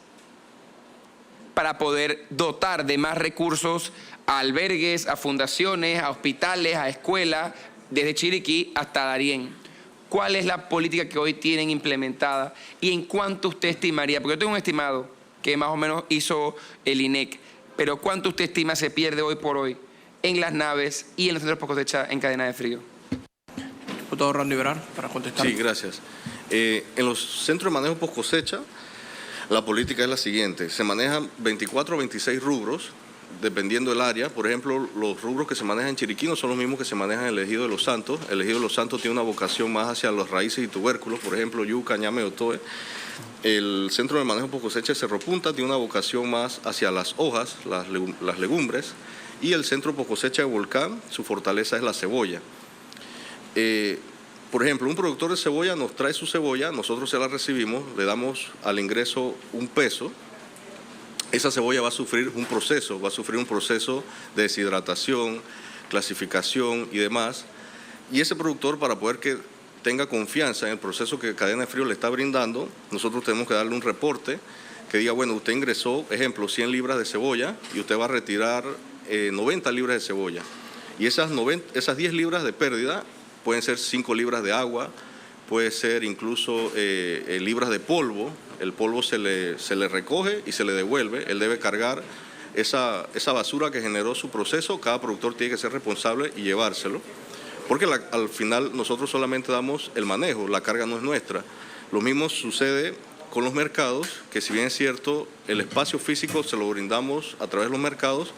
para poder dotar de más recursos a albergues, a fundaciones, a hospitales, a escuelas, desde Chiriquí hasta Darién. ¿Cuál es la política que hoy tienen implementada y en cuánto usted estimaría? Porque yo tengo un estimado que más o menos hizo el INEC, pero ¿cuánto usted estima se pierde hoy por hoy en las naves y en los centros post cosecha en cadena de frío? Diputado Randy Verar, para contestar. Sí, gracias. En los centros de manejo post cosecha, la política es la siguiente. Se manejan 24 o 26 rubros, dependiendo del área. Por ejemplo, los rubros que se manejan en Chiriquí no son los mismos que se manejan en el Ejido de los Santos. El Ejido de los Santos tiene una vocación más hacia las raíces y tubérculos, por ejemplo, yuca, ñame, otoe. El centro de manejo post cosecha de Cerro Punta tiene una vocación más hacia las hojas, las legumbres. Y el centro post cosecha de Volcán, su fortaleza es la cebolla. Por ejemplo, un productor de cebolla nos trae su cebolla, nosotros se la recibimos, le damos al ingreso un peso. Esa cebolla va a sufrir un proceso de deshidratación, clasificación y demás. Y ese productor, para poder que tenga confianza en el proceso que Cadena de Frío le está brindando, nosotros tenemos que darle un reporte que diga, bueno, usted ingresó, ejemplo, 100 libras de cebolla y usted va a retirar 90 libras de cebolla. Y esas 10 libras de pérdida pueden ser 5 libras de agua, puede ser incluso libras de polvo. El polvo se le recoge y se le devuelve. Él debe cargar esa basura que generó su proceso. Cada productor tiene que ser responsable y llevárselo. Porque al final nosotros solamente damos el manejo, la carga no es nuestra. Lo mismo sucede con los mercados, que si bien es cierto, el espacio físico se lo brindamos a través de los mercados,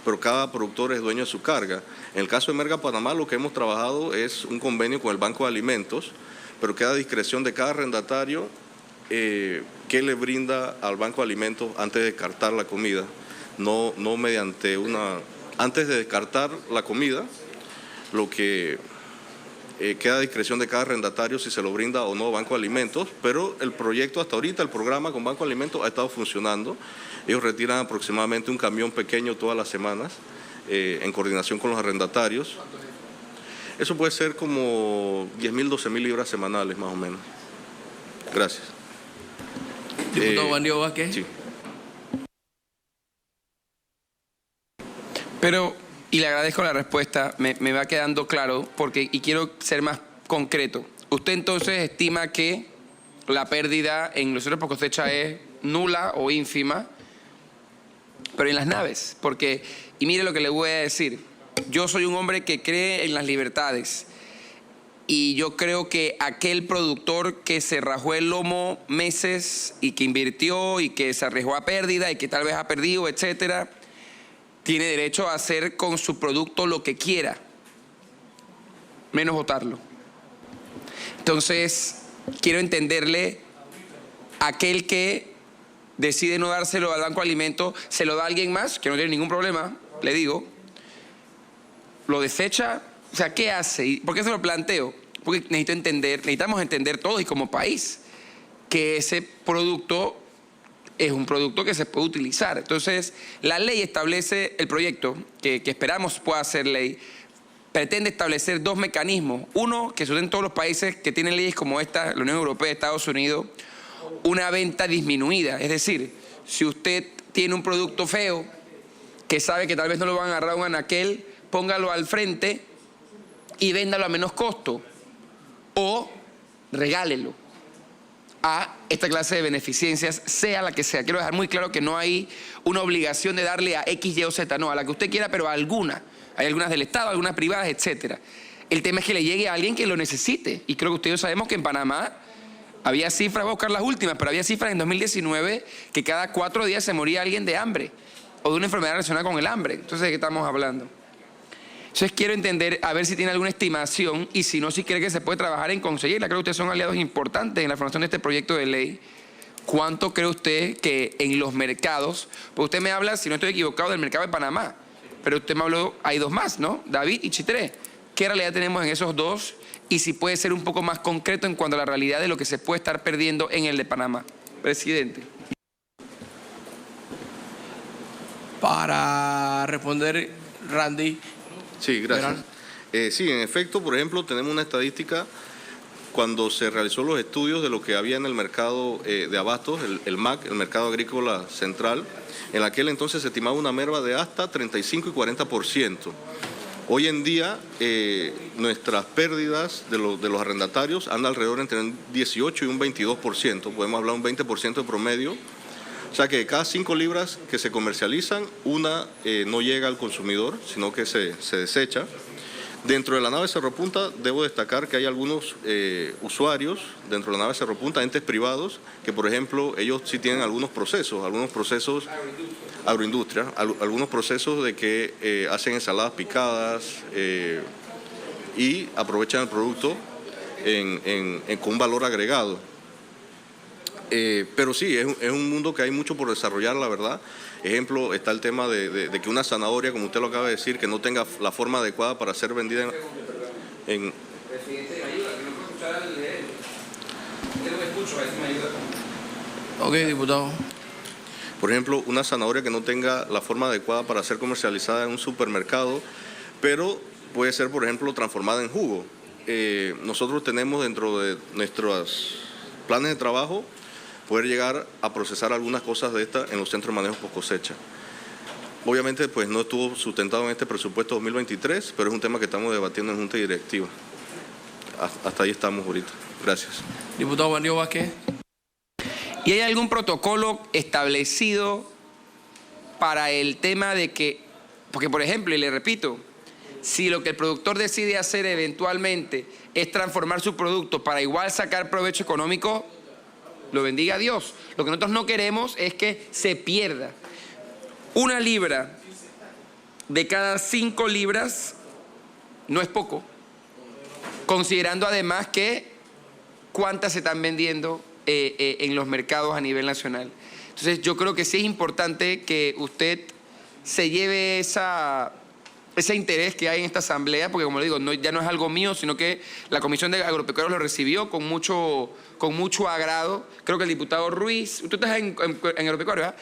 pero cada productor es dueño de su carga. En el caso de Merga Panamá, lo que hemos trabajado es un convenio con el Banco de Alimentos, pero queda a discreción de cada arrendatario qué le brinda al Banco de Alimentos antes de descartar la comida. No mediante antes de descartar la comida, lo que queda a discreción de cada arrendatario si se lo brinda o no Banco de Alimentos, pero el proyecto hasta ahorita, el programa con Banco de Alimentos ha estado funcionando. Ellos retiran aproximadamente un camión pequeño todas las semanas en coordinación con los arrendatarios. Eso puede ser como 10.000, 12.000 libras semanales más o menos. Gracias. Diputado Juan Diego Vázquez. Sí. Pero, y le agradezco la respuesta, me va quedando claro, y quiero ser más concreto. Usted entonces estima que la pérdida en los centros por cosecha es nula o ínfima, pero en las naves, porque, y mire lo que le voy a decir, yo soy un hombre que cree en las libertades y yo creo que aquel productor que se rajó el lomo meses y que invirtió y que se arriesgó a pérdida y que tal vez ha perdido, etcétera, tiene derecho a hacer con su producto lo que quiera, menos botarlo. Entonces, quiero entenderle, aquel que decide no dárselo al Banco de Alimentos, se lo da a alguien más, que no tiene ningún problema, le digo, lo desecha, o sea, ¿qué hace? ¿Por qué se lo planteo? Porque necesitamos entender todos y como país que ese producto es un producto que se puede utilizar. Entonces, la ley establece, el proyecto que esperamos pueda ser ley, pretende establecer dos mecanismos. Uno, que sucede en todos los países que tienen leyes como esta, la Unión Europea, Estados Unidos, una venta disminuida. Es decir, si usted tiene un producto feo, que sabe que tal vez no lo van a agarrar un anaquel, póngalo al frente y véndalo a menos costo. O regálelo a esta clase de beneficencias, sea la que sea. Quiero dejar muy claro que no hay una obligación de darle a X, Y o Z, no, a la que usted quiera, pero a alguna. Hay algunas del Estado, algunas privadas, etcétera. El tema es que le llegue a alguien que lo necesite. Y creo que ustedes sabemos que en Panamá había cifras, voy a buscar las últimas, pero había cifras en 2019 que cada 4 días se moría alguien de hambre o de una enfermedad relacionada con el hambre. Entonces, ¿de qué estamos hablando? Entonces, quiero entender, a ver si tiene alguna estimación y si no, si cree que se puede trabajar en conseguirla. Creo que ustedes son aliados importantes en la formación de este proyecto de ley. ¿Cuánto cree usted que en los mercados, pues usted me habla, si no estoy equivocado, del mercado de Panamá, pero usted me habló, hay dos más, ¿no? David y Chitré. ¿Qué realidad tenemos en esos dos? Y si puede ser un poco más concreto en cuanto a la realidad de lo que se puede estar perdiendo en el de Panamá. Presidente. Para responder, Randy. Sí, gracias. Sí, en efecto, por ejemplo, tenemos una estadística cuando se realizó los estudios de lo que había en el mercado de abastos, el MAC, el Mercado Agrícola Central. En aquel entonces se estimaba una merma de hasta 35 y 40%. Hoy en día nuestras pérdidas de los arrendatarios andan alrededor entre un 18 y un 22%. Podemos hablar un 20% de promedio. O sea que de cada 5 libras que se comercializan, una no llega al consumidor, sino que se desecha. Dentro de la nave Cerro Punta debo destacar que hay algunos usuarios dentro de la nave Cerro Punta, entes privados, que por ejemplo ellos sí tienen algunos procesos agroindustria, algunos procesos de que hacen ensaladas picadas y aprovechan el producto con un valor agregado. Pero sí, es un mundo que hay mucho por desarrollar, la verdad. Ejemplo, está el tema de que una zanahoria, como usted lo acaba de decir, que no tenga la forma adecuada para ser vendida en... Presidente, ¿me ayuda? Que no puedo escuchar al leer. Yo no me escucho, a ver si me ayuda. Ok, diputado. Por ejemplo, una zanahoria que no tenga la forma adecuada para ser comercializada en un supermercado, pero puede ser, por ejemplo, transformada en jugo. Nosotros tenemos dentro de nuestros planes de trabajo poder llegar a procesar algunas cosas de estas en los centros de manejo post cosecha. Obviamente, pues no estuvo sustentado en este presupuesto 2023, pero es un tema que estamos debatiendo en Junta Directiva. Hasta ahí estamos ahorita. Gracias. Diputado Bandio Vázquez. ¿Y hay algún protocolo establecido para el tema de que, porque por ejemplo, y le repito, si lo que el productor decide hacer eventualmente es transformar su producto para igual sacar provecho económico, lo bendiga a Dios. Lo que nosotros no queremos es que se pierda. 1 libra de cada 5 libras no es poco, considerando además que cuántas se están vendiendo en los mercados a nivel nacional. Entonces yo creo que sí es importante que usted se lleve ese interés que hay en esta asamblea, porque como le digo, ya no es algo mío, sino que la Comisión de Agropecuarios lo recibió con mucho agrado. Creo que el diputado Ruiz, usted está en Agropecuario, ¿verdad?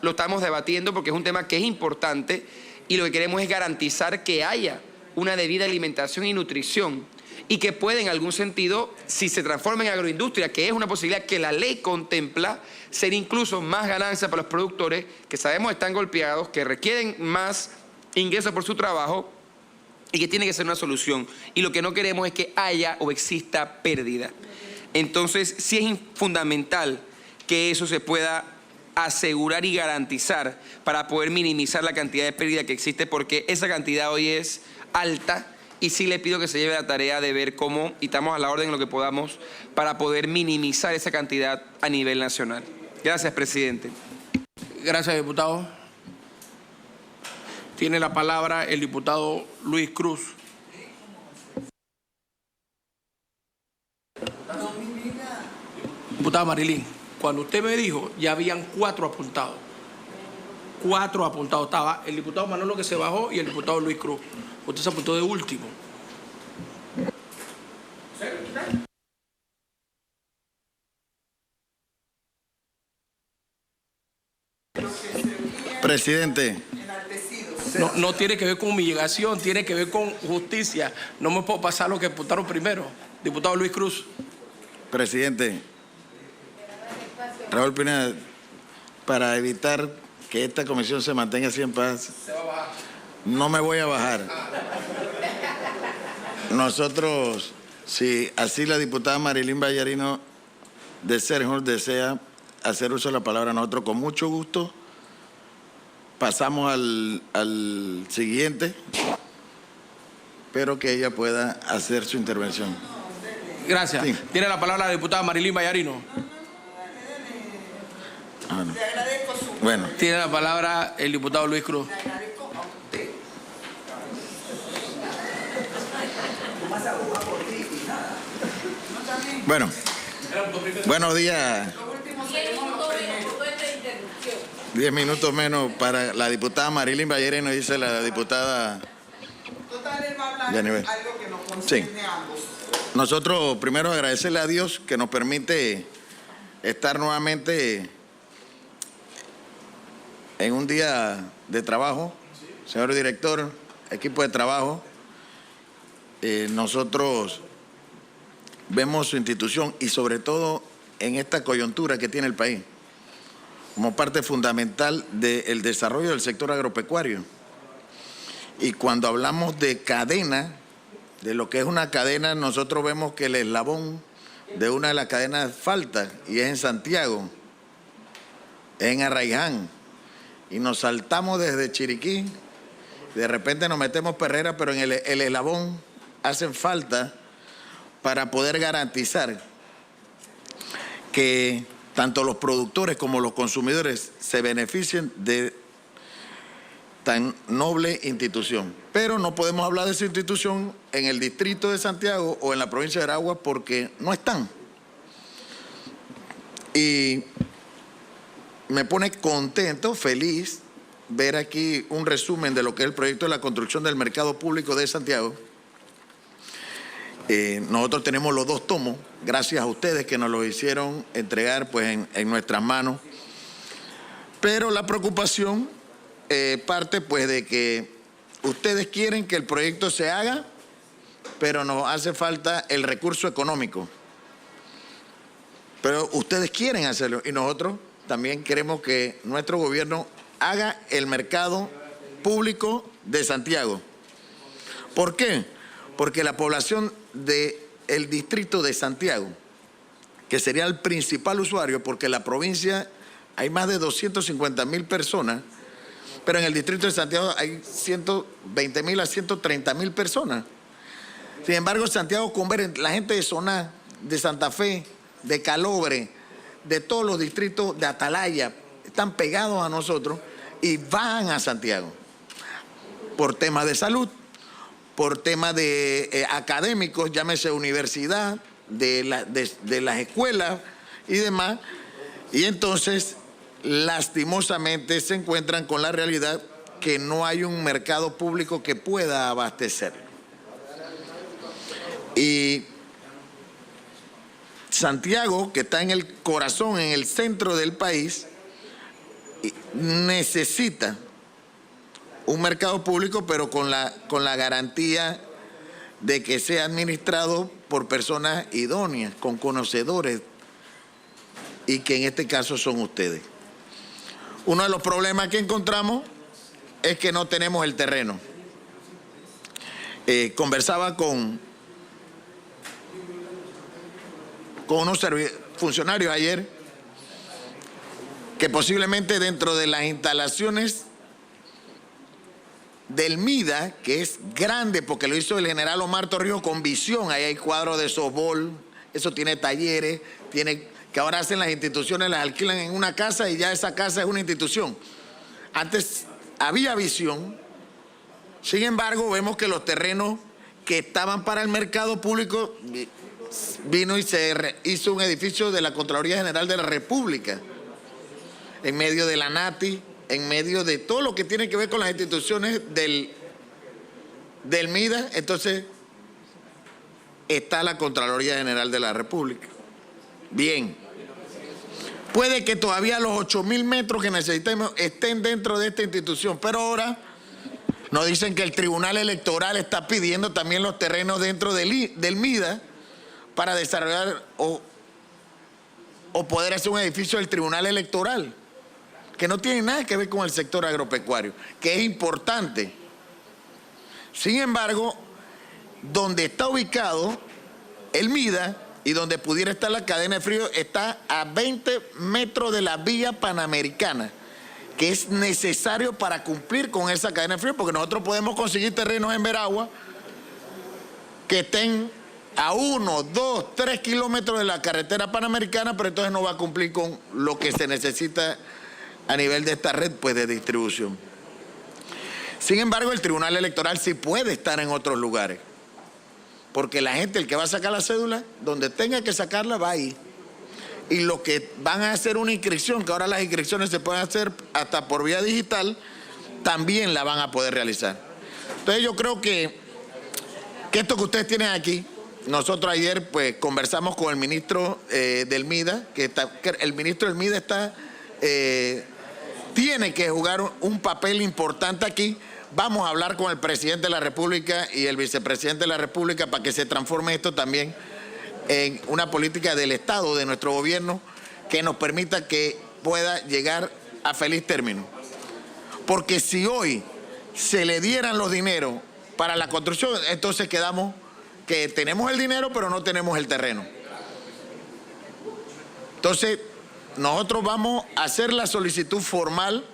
Lo estamos debatiendo porque es un tema que es importante y lo que queremos es garantizar que haya una debida alimentación y nutrición y que pueda en algún sentido, si se transforma en agroindustria, que es una posibilidad que la ley contempla, ser incluso más ganancia para los productores que sabemos están golpeados, que requieren más ingresos por su trabajo y que tiene que ser una solución. Y lo que no queremos es que haya o exista pérdida. Entonces, sí es fundamental que eso se pueda asegurar y garantizar para poder minimizar la cantidad de pérdida que existe, porque esa cantidad hoy es alta y sí le pido que se lleve la tarea de ver cómo, y estamos a la orden en lo que podamos, para poder minimizar esa cantidad a nivel nacional. Gracias, presidente. Gracias, diputado. Tiene la palabra el diputado Luis Cruz. Diputada Marilyn, cuando usted me dijo, ya habían 4 apuntados. 4 apuntados. Estaba el diputado Manolo, que se bajó, y el diputado Luis Cruz. Usted se apuntó de último. Presidente. No tiene que ver con humillación, tiene que ver con justicia. No me puedo pasar lo que apuntaron primero. Diputado Luis Cruz. Presidente. Raúl Pineda, para evitar que esta comisión se mantenga así en paz, no me voy a bajar. Nosotros, si así la diputada Marilyn Ballarino desea hacer uso de la palabra, nosotros con mucho gusto pasamos al siguiente, pero que ella pueda hacer su intervención. Gracias. Sí. Tiene la palabra la diputada Marilyn Ballarino. No. Bueno. Tiene la palabra el diputado Luis Cruz. Bueno. Buenos días. 10 minutos menos para la diputada Marilyn Ballarino, dice la diputada. Total, él va a hablar de algo que nos concierne a ambos. Nosotros primero agradecerle a Dios que nos permite estar nuevamente en un día de trabajo. Señor director, equipo de trabajo, nosotros vemos su institución y sobre todo en esta coyuntura que tiene el país como parte fundamental del desarrollo del sector agropecuario. Y cuando hablamos de cadena, de lo que es una cadena, nosotros vemos que el eslabón de una de las cadenas falta, y es en Santiago, en Arraiján, y nos saltamos desde Chiriquí, de repente nos metemos Perrera, pero en el eslabón hacen falta para poder garantizar que tanto los productores como los consumidores se beneficien de tan noble institución. Pero no podemos hablar de esa institución en el distrito de Santiago o en la provincia de Aragua porque no están. Y me pone contento, feliz, ver aquí un resumen de lo que es el proyecto de la construcción del mercado público de Santiago. Nosotros tenemos los 2 tomos, gracias a ustedes que nos los hicieron entregar pues, en nuestras manos. Pero la preocupación parte pues, de que ustedes quieren que el proyecto se haga, pero nos hace falta el recurso económico. Pero ustedes quieren hacerlo y nosotros también queremos que nuestro gobierno haga el mercado público de Santiago. ¿Por qué? Porque la población del distrito de Santiago, que sería el principal usuario, porque en la provincia hay más de 250.000 personas, pero en el distrito de Santiago hay 120.000 a 130.000 personas. Sin embargo, Santiago converge, la gente de Soná, de Santa Fe, de Calobre, de todos los distritos de Atalaya, están pegados a nosotros y van a Santiago por temas de salud, por temas de académicos, llámese universidad, de las escuelas y demás. Y entonces, lastimosamente, se encuentran con la realidad que no hay un mercado público que pueda abastecer. Y Santiago, que está en el corazón, en el centro del país, necesita un mercado público, pero con la garantía de que sea administrado por personas idóneas, con conocedores, y que en este caso son ustedes. Uno de los problemas que encontramos es que no tenemos el terreno. Conversaba con con unos funcionarios ayer que posiblemente dentro de las instalaciones del MIDA, que es grande porque lo hizo el general Omar Torrijos con visión, ahí hay cuadros de softball, eso tiene talleres, tiene que ahora hacen las instituciones, las alquilan en una casa y ya esa casa es una institución. Antes había visión, sin embargo vemos que los terrenos que estaban para el mercado público vino y se hizo un edificio de la Contraloría General de la República, en medio de la NATI, en medio de todo lo que tiene que ver con las instituciones del MIDA. Entonces está la Contraloría General de la República. Bien, puede que todavía los 8.000 metros que necesitemos estén dentro de esta institución, pero ahora nos dicen que el Tribunal Electoral está pidiendo también los terrenos dentro del MIDA para desarrollar o poder hacer un edificio del Tribunal Electoral, que no tiene nada que ver con el sector agropecuario, que es importante. Sin embargo, donde está ubicado el MIDA y donde pudiera estar la cadena de frío está a 20 metros de la vía Panamericana, que es necesario para cumplir con esa cadena de frío, porque nosotros podemos conseguir terrenos en Veragua que estén a 1, 2, 3 kilómetros de la carretera Panamericana, pero entonces no va a cumplir con lo que se necesita a nivel de esta red pues, de distribución. Sin embargo, el Tribunal Electoral sí puede estar en otros lugares, porque la gente, el que va a sacar la cédula, donde tenga que sacarla, va ahí. Y los que van a hacer una inscripción, que ahora las inscripciones se pueden hacer hasta por vía digital, también la van a poder realizar. Entonces yo creo que esto que ustedes tienen aquí, nosotros ayer pues conversamos con el ministro del MIDA, que el ministro del MIDA está... tiene que jugar un papel importante aquí. Vamos a hablar con el presidente de la República y el vicepresidente de la República para que se transforme esto también en una política del Estado, de nuestro gobierno, que nos permita que pueda llegar a feliz término. Porque si hoy se le dieran los dineros para la construcción, entonces quedamos que tenemos el dinero pero no tenemos el terreno. Entonces, nosotros vamos a hacer la solicitud formal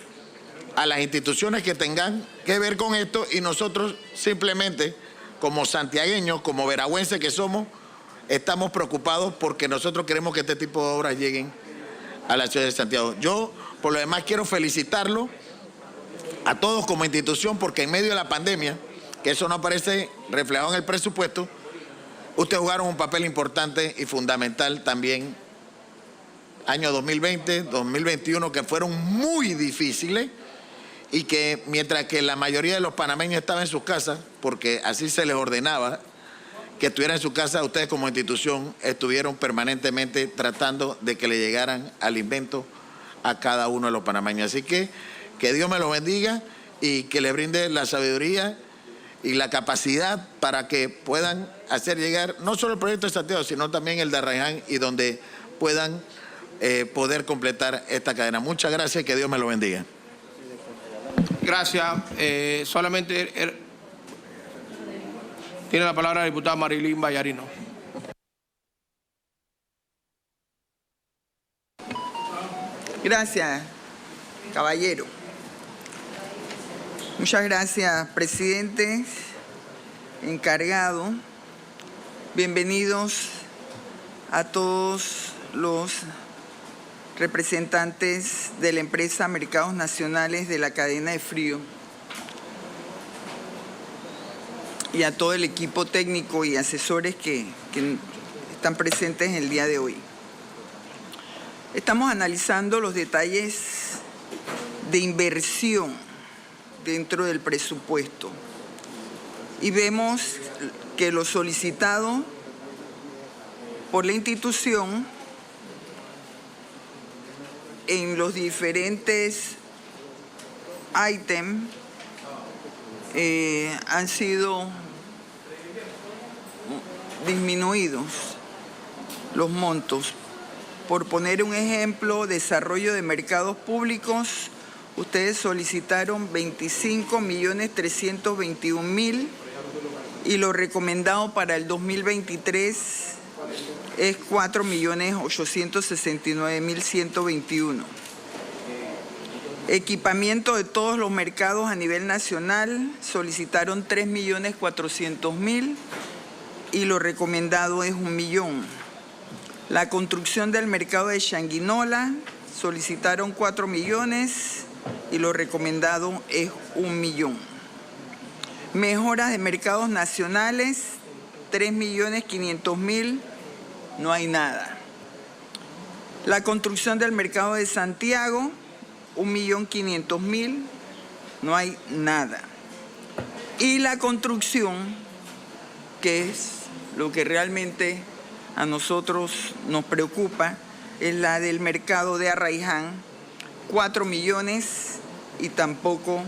a las instituciones que tengan que ver con esto y nosotros simplemente, como santiagueños, como veragüenses que somos, estamos preocupados porque nosotros queremos que este tipo de obras lleguen a la ciudad de Santiago. Yo, por lo demás, quiero felicitarlo a todos como institución porque en medio de la pandemia, que eso no aparece reflejado en el presupuesto, ustedes jugaron un papel importante y fundamental también año 2020, 2021, que fueron muy difíciles y que mientras que la mayoría de los panameños estaban en sus casas, porque así se les ordenaba que estuvieran en su casa, ustedes como institución estuvieron permanentemente tratando de que le llegaran alimentos a cada uno de los panameños. Así que Dios me los bendiga y que les brinde la sabiduría y la capacidad para que puedan hacer llegar no solo el proyecto de Santiago, sino también el de Arraiján y donde puedan poder completar esta cadena. Muchas gracias y que Dios me lo bendiga. Gracias. Solamente tiene la palabra la diputada Marilyn Vallarino. Gracias, caballero. Muchas gracias, presidente, encargado. Bienvenidos a todos los representantes de la empresa Mercados Nacionales de la cadena de frío y a todo el equipo técnico y asesores que están presentes el día de hoy. Estamos analizando los detalles de inversión dentro del presupuesto y vemos que lo solicitado por la institución en los diferentes ítems han sido disminuidos los montos. Por poner un ejemplo, desarrollo de mercados públicos, ustedes solicitaron 25.321.000 y lo recomendado para el 2023 es 4.869.121. Equipamiento de todos los mercados a nivel nacional, solicitaron 3.400.000 y lo recomendado es 1 millón. La construcción del mercado de Changuinola, solicitaron 4 millones y lo recomendado es 1 millón. Mejoras de mercados nacionales, 3.500.000, no hay nada. La construcción del mercado de Santiago, 1.500.000, no hay nada. Y la construcción, que es lo que realmente a nosotros nos preocupa, es la del mercado de Arraiján, 4 millones y tampoco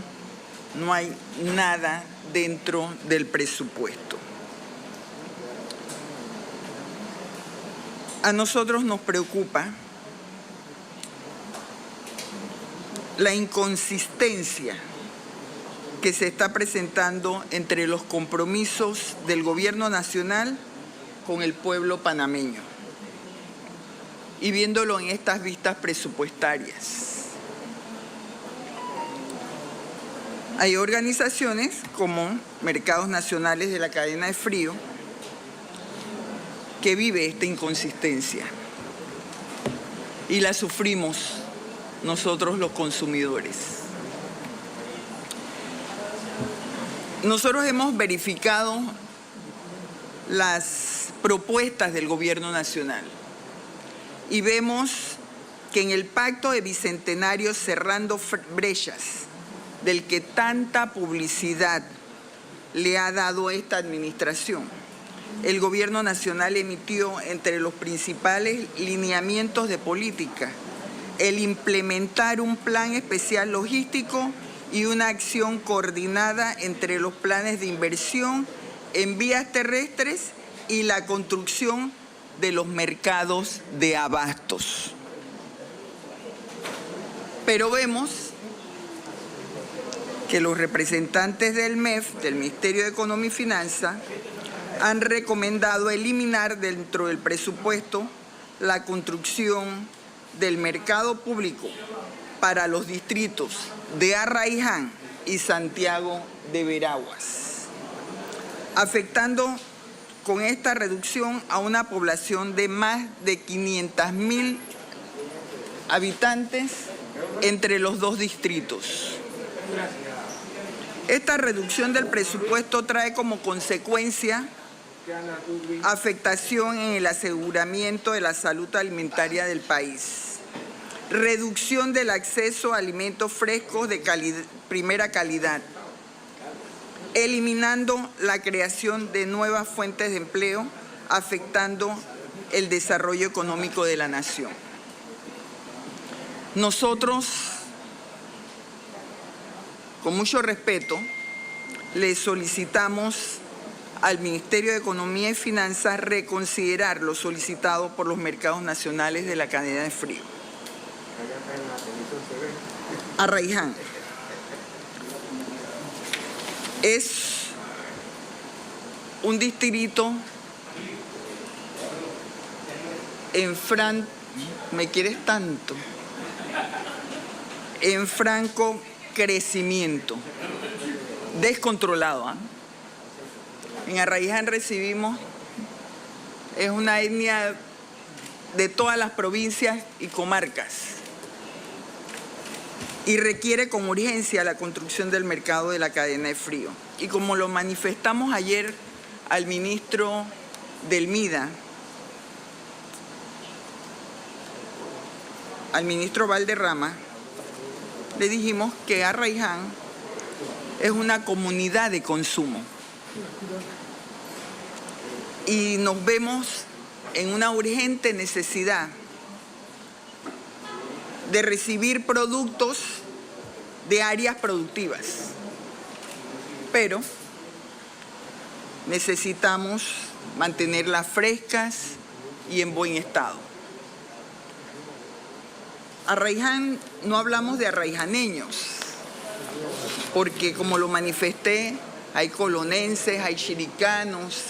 no hay nada dentro del presupuesto. A nosotros nos preocupa la inconsistencia que se está presentando entre los compromisos del gobierno nacional con el pueblo panameño y viéndolo en estas vistas presupuestarias. Hay organizaciones como Mercados Nacionales de la Cadena de Frío que vive esta inconsistencia y la sufrimos nosotros los consumidores. Nosotros hemos verificado las propuestas del gobierno nacional y vemos que en el pacto de bicentenario Cerrando Brechas, del que tanta publicidad le ha dado esta administración, el gobierno nacional emitió entre los principales lineamientos de política el implementar un plan especial logístico y una acción coordinada entre los planes de inversión en vías terrestres y la construcción de los mercados de abastos. Pero vemos que los representantes del MEF, del Ministerio de Economía y Finanzas, han recomendado eliminar dentro del presupuesto la construcción del mercado público para los distritos de Arraiján y Santiago de Veraguas, afectando con esta reducción a una población de más de 500.000 habitantes entre los dos distritos. Esta reducción del presupuesto trae como consecuencia afectación en el aseguramiento de la salud alimentaria del país, reducción del acceso a alimentos frescos de primera calidad, eliminando la creación de nuevas fuentes de empleo, afectando el desarrollo económico de la nación. Nosotros, con mucho respeto, le solicitamos al Ministerio de Economía y Finanzas reconsiderar lo solicitado por los mercados nacionales de la cadena de frío. Arraiján es un distrito en franco crecimiento, descontrolado. En Arraiján recibimos, es una etnia de todas las provincias y comarcas y requiere con urgencia la construcción del mercado de la cadena de frío. Y como lo manifestamos ayer al ministro del MIDA, al ministro Valderrama, le dijimos que Arraiján es una comunidad de consumo y nos vemos en una urgente necesidad de recibir productos de áreas productivas, pero necesitamos mantenerlas frescas y en buen estado. Arraiján, no hablamos de arraijaneños, porque como lo manifesté, hay colonenses, hay chiricanos,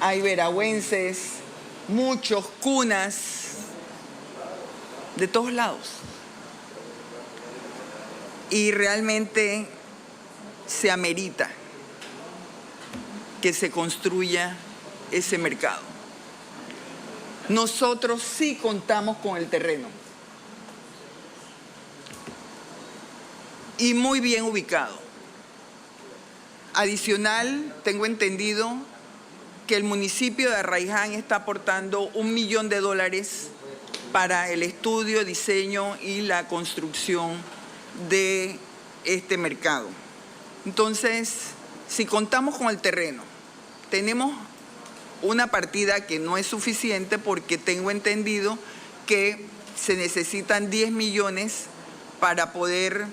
hay veragüenses, muchos, cunas, de todos lados. Y realmente se amerita que se construya ese mercado. Nosotros sí contamos con el terreno y muy bien ubicado. Adicional, tengo entendido que el municipio de Arraiján está aportando $1 millón para el estudio, diseño y la construcción de este mercado. Entonces, si contamos con el terreno, tenemos una partida que no es suficiente porque tengo entendido que se necesitan 10 millones para poder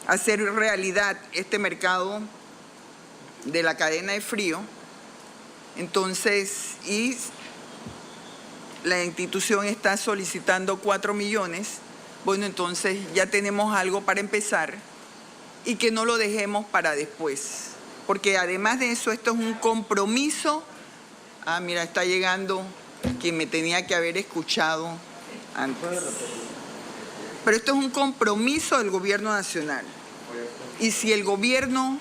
hacer realidad este mercado de la cadena de frío. Entonces, y la institución está solicitando 4 millones. Bueno, entonces ya tenemos algo para empezar y que no lo dejemos para después. Porque además de eso, esto es un compromiso. Ah, mira, está llegando quien me tenía que haber escuchado antes. Pero esto es un compromiso del gobierno nacional. Y si el gobierno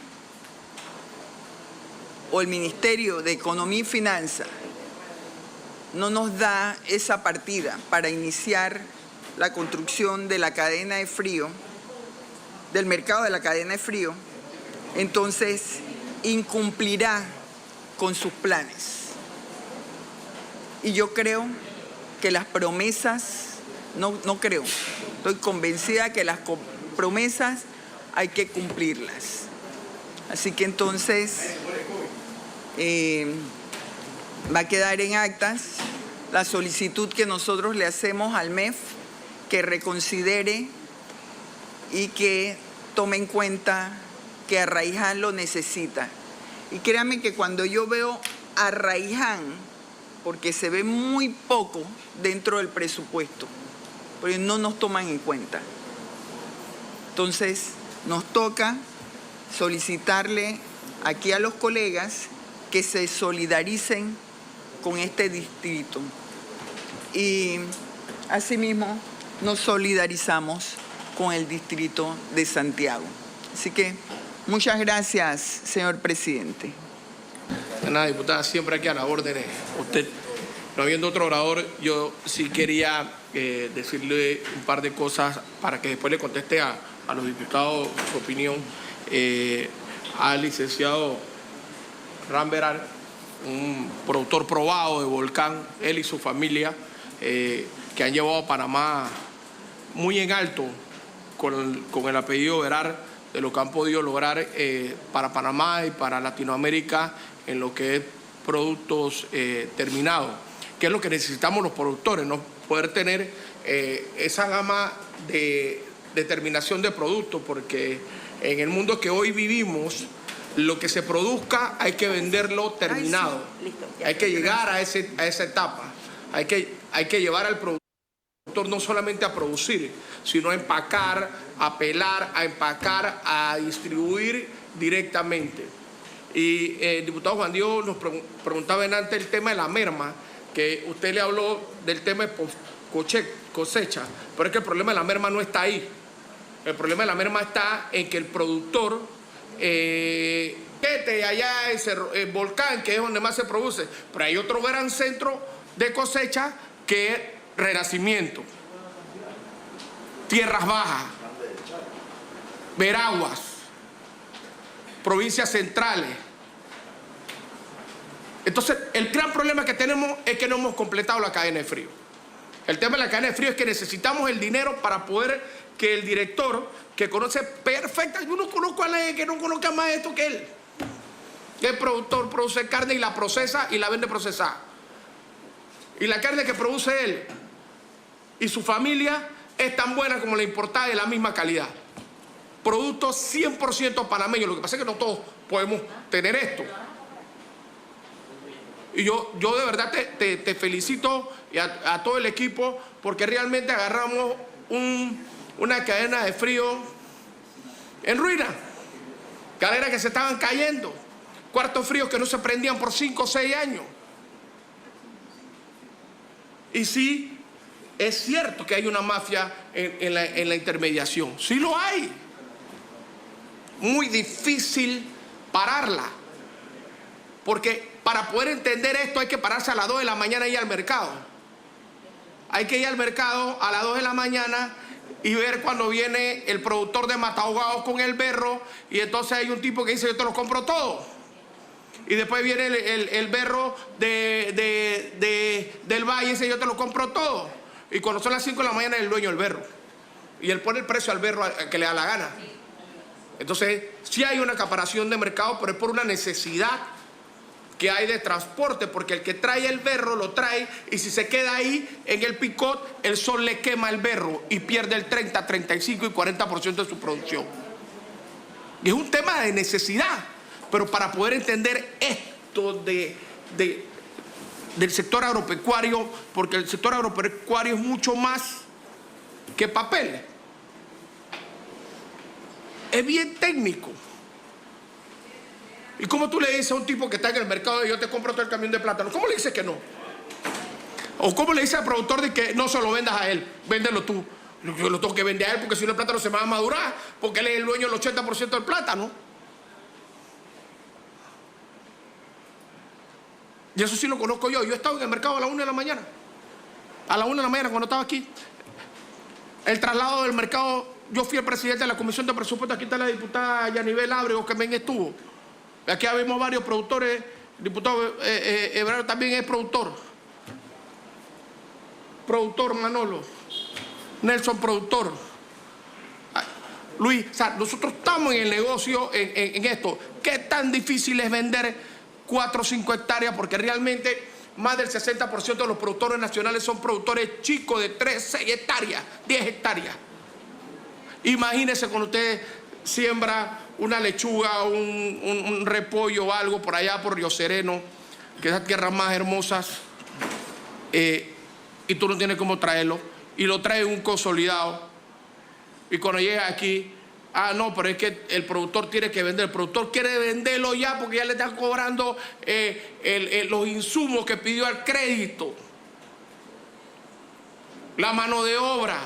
o el Ministerio de Economía y Finanzas no nos da esa partida para iniciar la construcción de la cadena de frío, del mercado de la cadena de frío, entonces incumplirá con sus planes. Y yo creo que las promesas, no creo, estoy convencida que las promesas hay que cumplirlas. Así que entonces va a quedar en actas la solicitud que nosotros le hacemos al MEF, que reconsidere y que tome en cuenta que Arraiján lo necesita. Y créanme que cuando yo veo Arraiján, porque se ve muy poco dentro del presupuesto, porque no nos toman en cuenta. Entonces, nos toca solicitarle aquí a los colegas que se solidaricen con este distrito. Y asimismo nos solidarizamos con el distrito de Santiago. Así que muchas gracias, señor presidente. Nada, diputada, siempre aquí a la orden. Usted, no habiendo otro orador, yo sí quería decirle un par de cosas para que después le conteste a los diputados su opinión. Al licenciado Ramberal, un productor probado de volcán, él y su familia, que han llevado a Panamá muy en alto con el apellido Verar, de lo que han podido lograr para Panamá y para Latinoamérica en lo que es productos terminados, que es lo que necesitamos los productores, ¿no? Poder tener esa gama de terminación de productos, porque en el mundo que hoy vivimos, lo que se produzca hay que venderlo terminado. Ay, sí. Listo, hay que llegar a esa etapa. Hay que llevar al productor no solamente a producir, sino a empacar, a pelar, a empacar, a distribuir directamente. Y el diputado Juan Diego nos preguntaba antes el tema de la merma, que usted le habló del tema de cosecha, pero es que el problema de la merma no está ahí. El problema de la merma está en que el productor, allá es el volcán, que es donde más se produce, pero hay otro gran centro de cosecha que es Renacimiento, Tierras Bajas, Veraguas, provincias centrales. Entonces, el gran problema que tenemos es que no hemos completado la cadena de frío. El tema de la cadena de frío es que necesitamos el dinero para poder que el director, que conoce perfecta, yo no conozco a nadie que no conozca más esto que él. El productor produce carne y la procesa y la vende procesada. Y la carne que produce él y su familia es tan buena como la importada de la misma calidad. Productos 100% panameños. Lo que pasa es que no todos podemos tener esto. Y yo de verdad te felicito y a todo el equipo, porque realmente agarramos una cadena de frío en ruina. Cadenas que se estaban cayendo. cuartos fríos que no se prendían por 5 o 6 años. Y sí, es cierto que hay una mafia en la intermediación. Sí lo hay. Muy difícil pararla. Porque para poder entender esto hay que pararse a las 2 de la mañana y ir al mercado. Hay que ir al mercado a las 2 de la mañana y ver cuando viene el productor de Matahogados con el berro, y entonces hay un tipo que dice: yo te los compro todos. Y después viene el berro del Valle y dice: yo te lo compro todo. Y cuando son las 5 de la mañana es el dueño del berro. Y él pone el precio al berro que le da la gana. Entonces, sí hay una acaparación de mercado, pero es por una necesidad que hay de transporte, porque el que trae el berro lo trae, y si se queda ahí en el picot, el sol le quema el berro y pierde el 30, 35 y 40% de su producción. Y es un tema de necesidad. Pero para poder entender esto del sector agropecuario, porque el sector agropecuario es mucho más que papel. Es bien técnico. ¿Y cómo tú le dices a un tipo que está en el mercado: yo te compro todo el camión de plátano? ¿Cómo le dices que no? ¿O cómo le dices al productor de que no se lo vendas a él? Véndelo tú. Yo lo tengo que vender a él, porque si no el plátano se me va a madurar, porque él es el dueño del 80% del plátano. Y eso sí lo conozco yo. Yo he estado en el mercado a las 1 de la mañana. A las 1 de la mañana cuando estaba aquí. El traslado del mercado, yo fui el presidente de la Comisión de Presupuesto. Aquí está la diputada Yanibel Ábrego, que también estuvo. Aquí vimos varios productores. El diputado Ebrard también es productor. Productor Manolo. Nelson, productor. Luis, o sea, nosotros estamos en el negocio en esto. ¿Qué tan difícil es vender 4 o 5 hectáreas? Porque realmente más del 60% de los productores nacionales son productores chicos de 3, 6 hectáreas, 10 hectáreas. Imagínese cuando usted siembra una lechuga, un repollo o algo por allá por Río Sereno, que es las tierras más hermosas, y tú no tienes cómo traerlo, y lo trae un consolidado, y cuando llega aquí: no, pero es que el productor tiene que vender. El productor quiere venderlo ya porque ya le están cobrando los insumos que pidió al crédito, la mano de obra.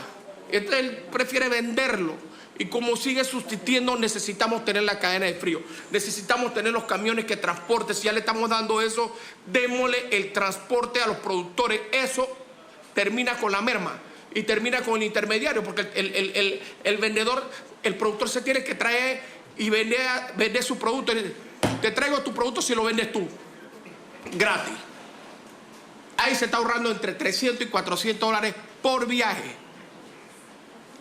Entonces él prefiere venderlo. Y como sigue subsistiendo, necesitamos tener la cadena de frío. Necesitamos tener los camiones que transporten. Si ya le estamos dando eso, démosle el transporte a los productores. Eso termina con la merma y termina con el intermediario, porque el vendedor, el productor se tiene que traer y vender su producto. Te traigo tu producto si lo vendes tú, gratis. Ahí se está ahorrando entre 300 y 400 dólares por viaje,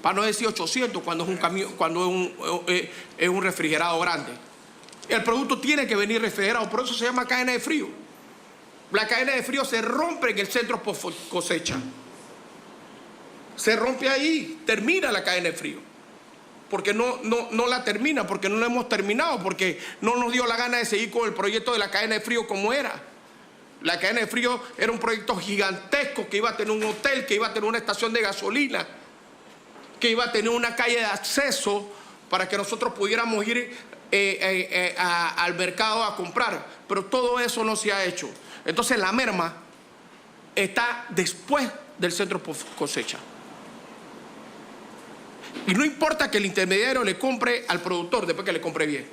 para no decir 800 cuando es un camión, cuando es un refrigerado grande. El producto tiene que venir refrigerado, por eso se llama cadena de frío. La cadena de frío se rompe en el centro post cosecha. Se rompe ahí, termina la cadena de frío. Porque no la termina, porque no la hemos terminado, porque no nos dio la gana de seguir con el proyecto de la cadena de frío como era. La cadena de frío era un proyecto gigantesco que iba a tener un hotel, que iba a tener una estación de gasolina, que iba a tener una calle de acceso para que nosotros pudiéramos ir al mercado a comprar. Pero todo eso no se ha hecho. Entonces la merma está después del centro post cosecha. Y no importa que el intermediario le compre al productor después que le compre bien,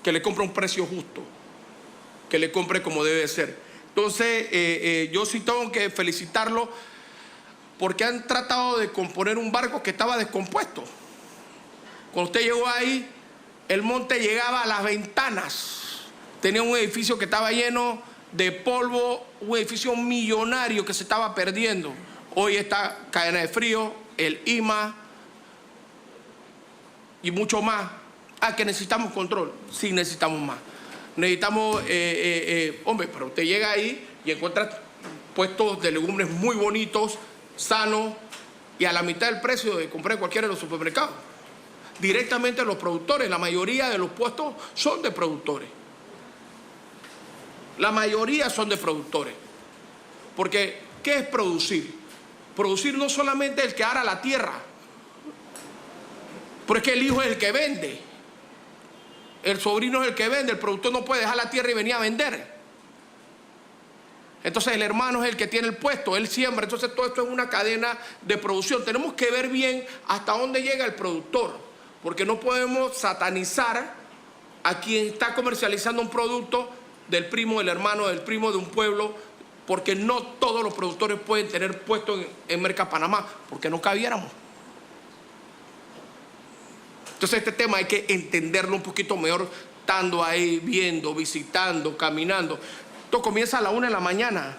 que le compre a un precio justo, que le compre como debe ser. Entonces yo sí tengo que felicitarlo, porque han tratado de componer un barco que estaba descompuesto. Cuando usted llegó ahí, el monte llegaba a las ventanas. Tenía un edificio que estaba lleno de polvo, un edificio millonario que se estaba perdiendo. Hoy está cadena de frío, el IMA y mucho más. Que necesitamos control. Sí, necesitamos más. Necesitamos, hombre, pero usted llega ahí y encuentra puestos de legumbres muy bonitos, sanos, y a la mitad del precio de comprar en cualquiera de los supermercados. Directamente los productores. La mayoría de los puestos son de productores. La mayoría son de productores. Porque, ¿qué es producir? Producir no solamente el que ara la tierra, pero es que el hijo es el que vende. el sobrino es el que vende, el productor no puede dejar la tierra y venir a vender. Entonces el hermano es el que tiene el puesto, él siembra. Entonces todo esto es una cadena de producción. Tenemos que ver bien hasta dónde llega el productor, porque no podemos satanizar a quien está comercializando un producto del primo, del hermano, del primo de un pueblo, porque no todos los productores pueden tener puesto en Merca Panamá, porque no cabiéramos. Entonces este tema hay que entenderlo un poquito mejor, estando ahí, viendo, visitando, caminando. Esto comienza a la 1 de la mañana.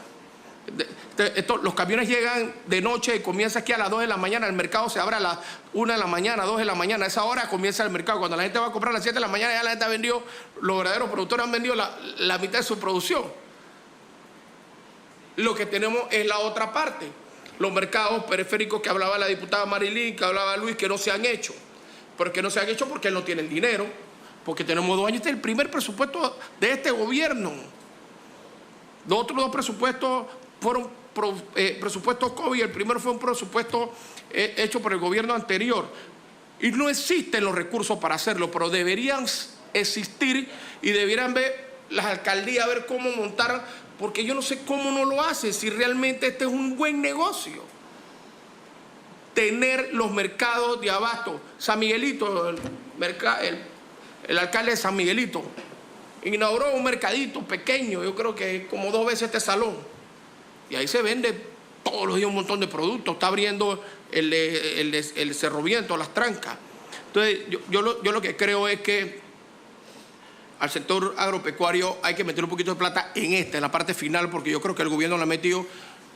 Los camiones llegan de noche y comienza aquí a las 2 de la mañana. El mercado se abre a las 1 de la mañana, 2 de la mañana. A esa hora comienza el mercado. Cuando la gente va a comprar a las 7 de la mañana, ya la gente ha vendido, los verdaderos productores han vendido la mitad de su producción. Lo que tenemos es la otra parte. Los mercados periféricos que hablaba la diputada Marilyn, que hablaba Luis, que no se han hecho. Pero que no se han hecho porque él no tiene el dinero. Porque tenemos 2 años. Este es el primer presupuesto de este gobierno. Los otros 2 presupuestos fueron presupuestos COVID. El primero fue un presupuesto hecho por el gobierno anterior. Y no existen los recursos para hacerlo, pero deberían existir y debieran ver las alcaldías, ver cómo montar, porque yo no sé cómo no lo hacen, si realmente este es un buen negocio. Tener los mercados de abasto. San Miguelito, el alcalde de San Miguelito, inauguró un mercadito pequeño, yo creo que como 2 veces este salón. Y ahí se vende todos los días un montón de productos. Está abriendo el Cerro Viento, las trancas. Entonces, yo lo que creo es que al sector agropecuario hay que meter un poquito de plata en la parte final, porque yo creo que el gobierno le ha metido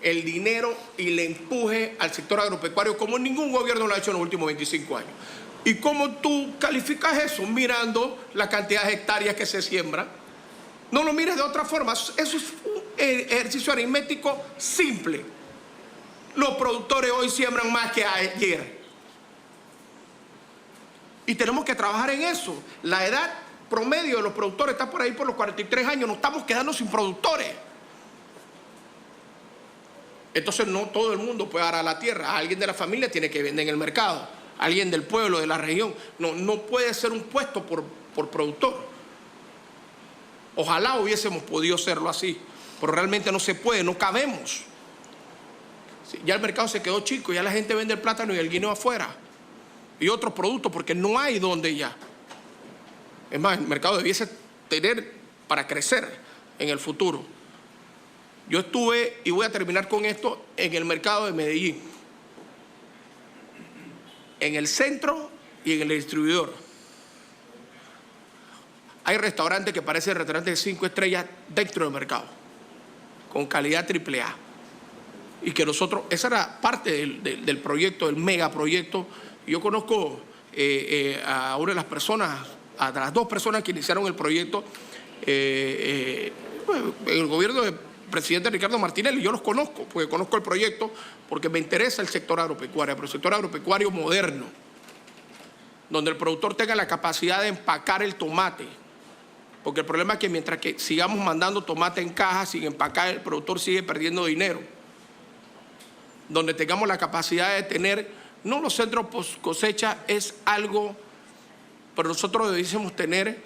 el dinero y le empuje al sector agropecuario como ningún gobierno lo ha hecho en los últimos 25 años. ¿Y cómo tú calificas eso? Mirando la cantidad de hectáreas que se siembran. No lo mires de otra forma. Eso es un ejercicio aritmético simple. Los productores hoy siembran más que ayer. Y tenemos que trabajar en eso. La edad promedio de los productores está por ahí por los 43 años. Nos estamos quedando sin productores. Entonces no todo el mundo puede arar la tierra. Alguien de la familia tiene que vender en el mercado. Alguien del pueblo, de la región. No puede ser un puesto por productor. Ojalá hubiésemos podido hacerlo así, pero realmente no se puede, no cabemos. Sí, ya el mercado se quedó chico, ya la gente vende el plátano y el guineo afuera. Y otros productos, porque no hay donde ya. Es más, el mercado debiese tener para crecer en el futuro. Yo estuve, y voy a terminar con esto, en el mercado de Medellín. En el centro y en el distribuidor. Hay restaurantes que parecen restaurantes de 5 estrellas dentro del mercado, con calidad AAA. Y que nosotros, esa era parte del proyecto, del megaproyecto. Yo conozco a una de las personas, a las 2 personas que iniciaron el proyecto, el gobierno del presidente Ricardo Martinelli. Yo los conozco, porque conozco el proyecto, porque me interesa el sector agropecuario, pero el sector agropecuario moderno, donde el productor tenga la capacidad de empacar el tomate. Porque el problema es que mientras que sigamos mandando tomate en cajas sin empacar, el productor sigue perdiendo dinero. Donde tengamos la capacidad de tener, no los centros post cosecha es algo, pero nosotros debiésemos tener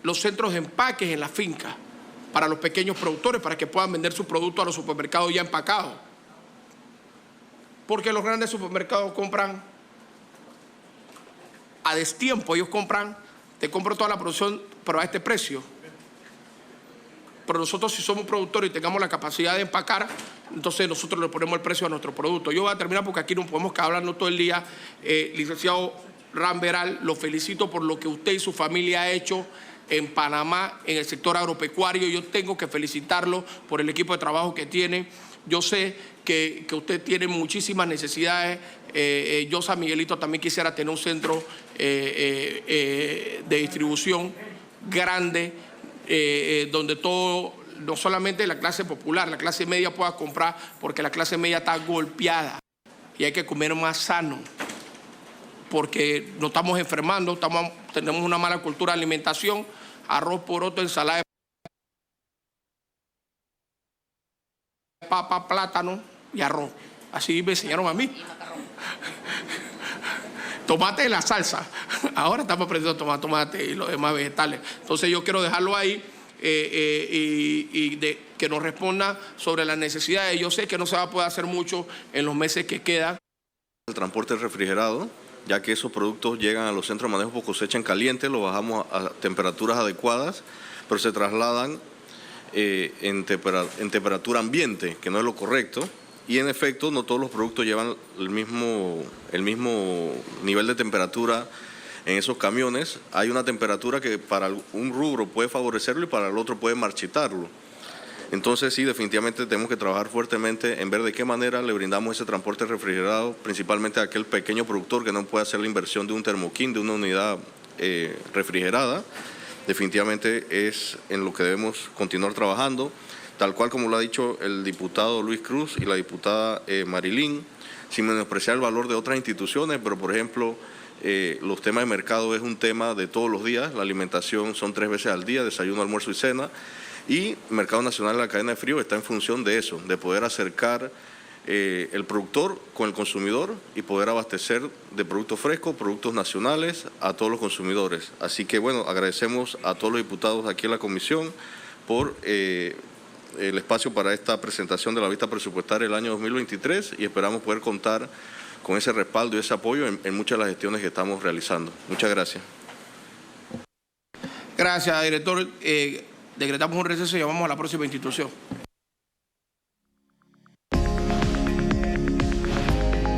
los centros de empaques en la finca para los pequeños productores, para que puedan vender su producto a los supermercados ya empacados. Porque los grandes supermercados compran a destiempo, ellos compran, te compro toda la producción, pero a este precio. Pero nosotros, si somos productores y tengamos la capacidad de empacar, entonces nosotros le ponemos el precio a nuestro producto. Yo voy a terminar porque aquí no podemos quedar hablando todo el día. Licenciado Ramveral, lo felicito por lo que usted y su familia ha hecho en Panamá, en el sector agropecuario. Yo tengo que felicitarlo por el equipo de trabajo que tiene. Yo sé que usted tiene muchísimas necesidades. Yo, San Miguelito, también quisiera tener un centro de distribución grande, donde todo, no solamente la clase popular, la clase media pueda comprar, porque la clase media está golpeada y hay que comer más sano, porque nos estamos enfermando, tenemos una mala cultura de alimentación, arroz, poroto, ensalada de papa, plátano y arroz. Así me enseñaron a mí. tomate de la salsa. Ahora estamos aprendiendo a tomar tomate y los demás vegetales. Entonces yo quiero dejarlo ahí que nos responda sobre las necesidades. Yo sé que no se va a poder hacer mucho en los meses que quedan. El transporte refrigerado, ya que esos productos llegan a los centros de manejo por cosecha en caliente, los bajamos a temperaturas adecuadas, pero se trasladan en temperatura ambiente, que no es lo correcto. Y en efecto, no todos los productos llevan el mismo nivel de temperatura en esos camiones. Hay una temperatura que para un rubro puede favorecerlo y para el otro puede marchitarlo. Entonces sí, definitivamente tenemos que trabajar fuertemente en ver de qué manera le brindamos ese transporte refrigerado, principalmente a aquel pequeño productor que no puede hacer la inversión de un termoquín, de una unidad refrigerada. Definitivamente es en lo que debemos continuar trabajando, tal cual como lo ha dicho el diputado Luis Cruz y la diputada Marilyn, sin menospreciar el valor de otras instituciones, pero por ejemplo, los temas de mercado es un tema de todos los días, la alimentación son 3 veces al día, desayuno, almuerzo y cena, y Mercado Nacional de la Cadena de Frío está en función de eso, de poder acercar el productor con el consumidor y poder abastecer de productos frescos, productos nacionales a todos los consumidores. Así que bueno, agradecemos a todos los diputados aquí en la comisión por el espacio para esta presentación de la vista presupuestaria del año 2023 y esperamos poder contar con ese respaldo y ese apoyo en muchas de las gestiones que estamos realizando. Muchas gracias. Gracias, director. Decretamos un receso y llamamos a la próxima institución.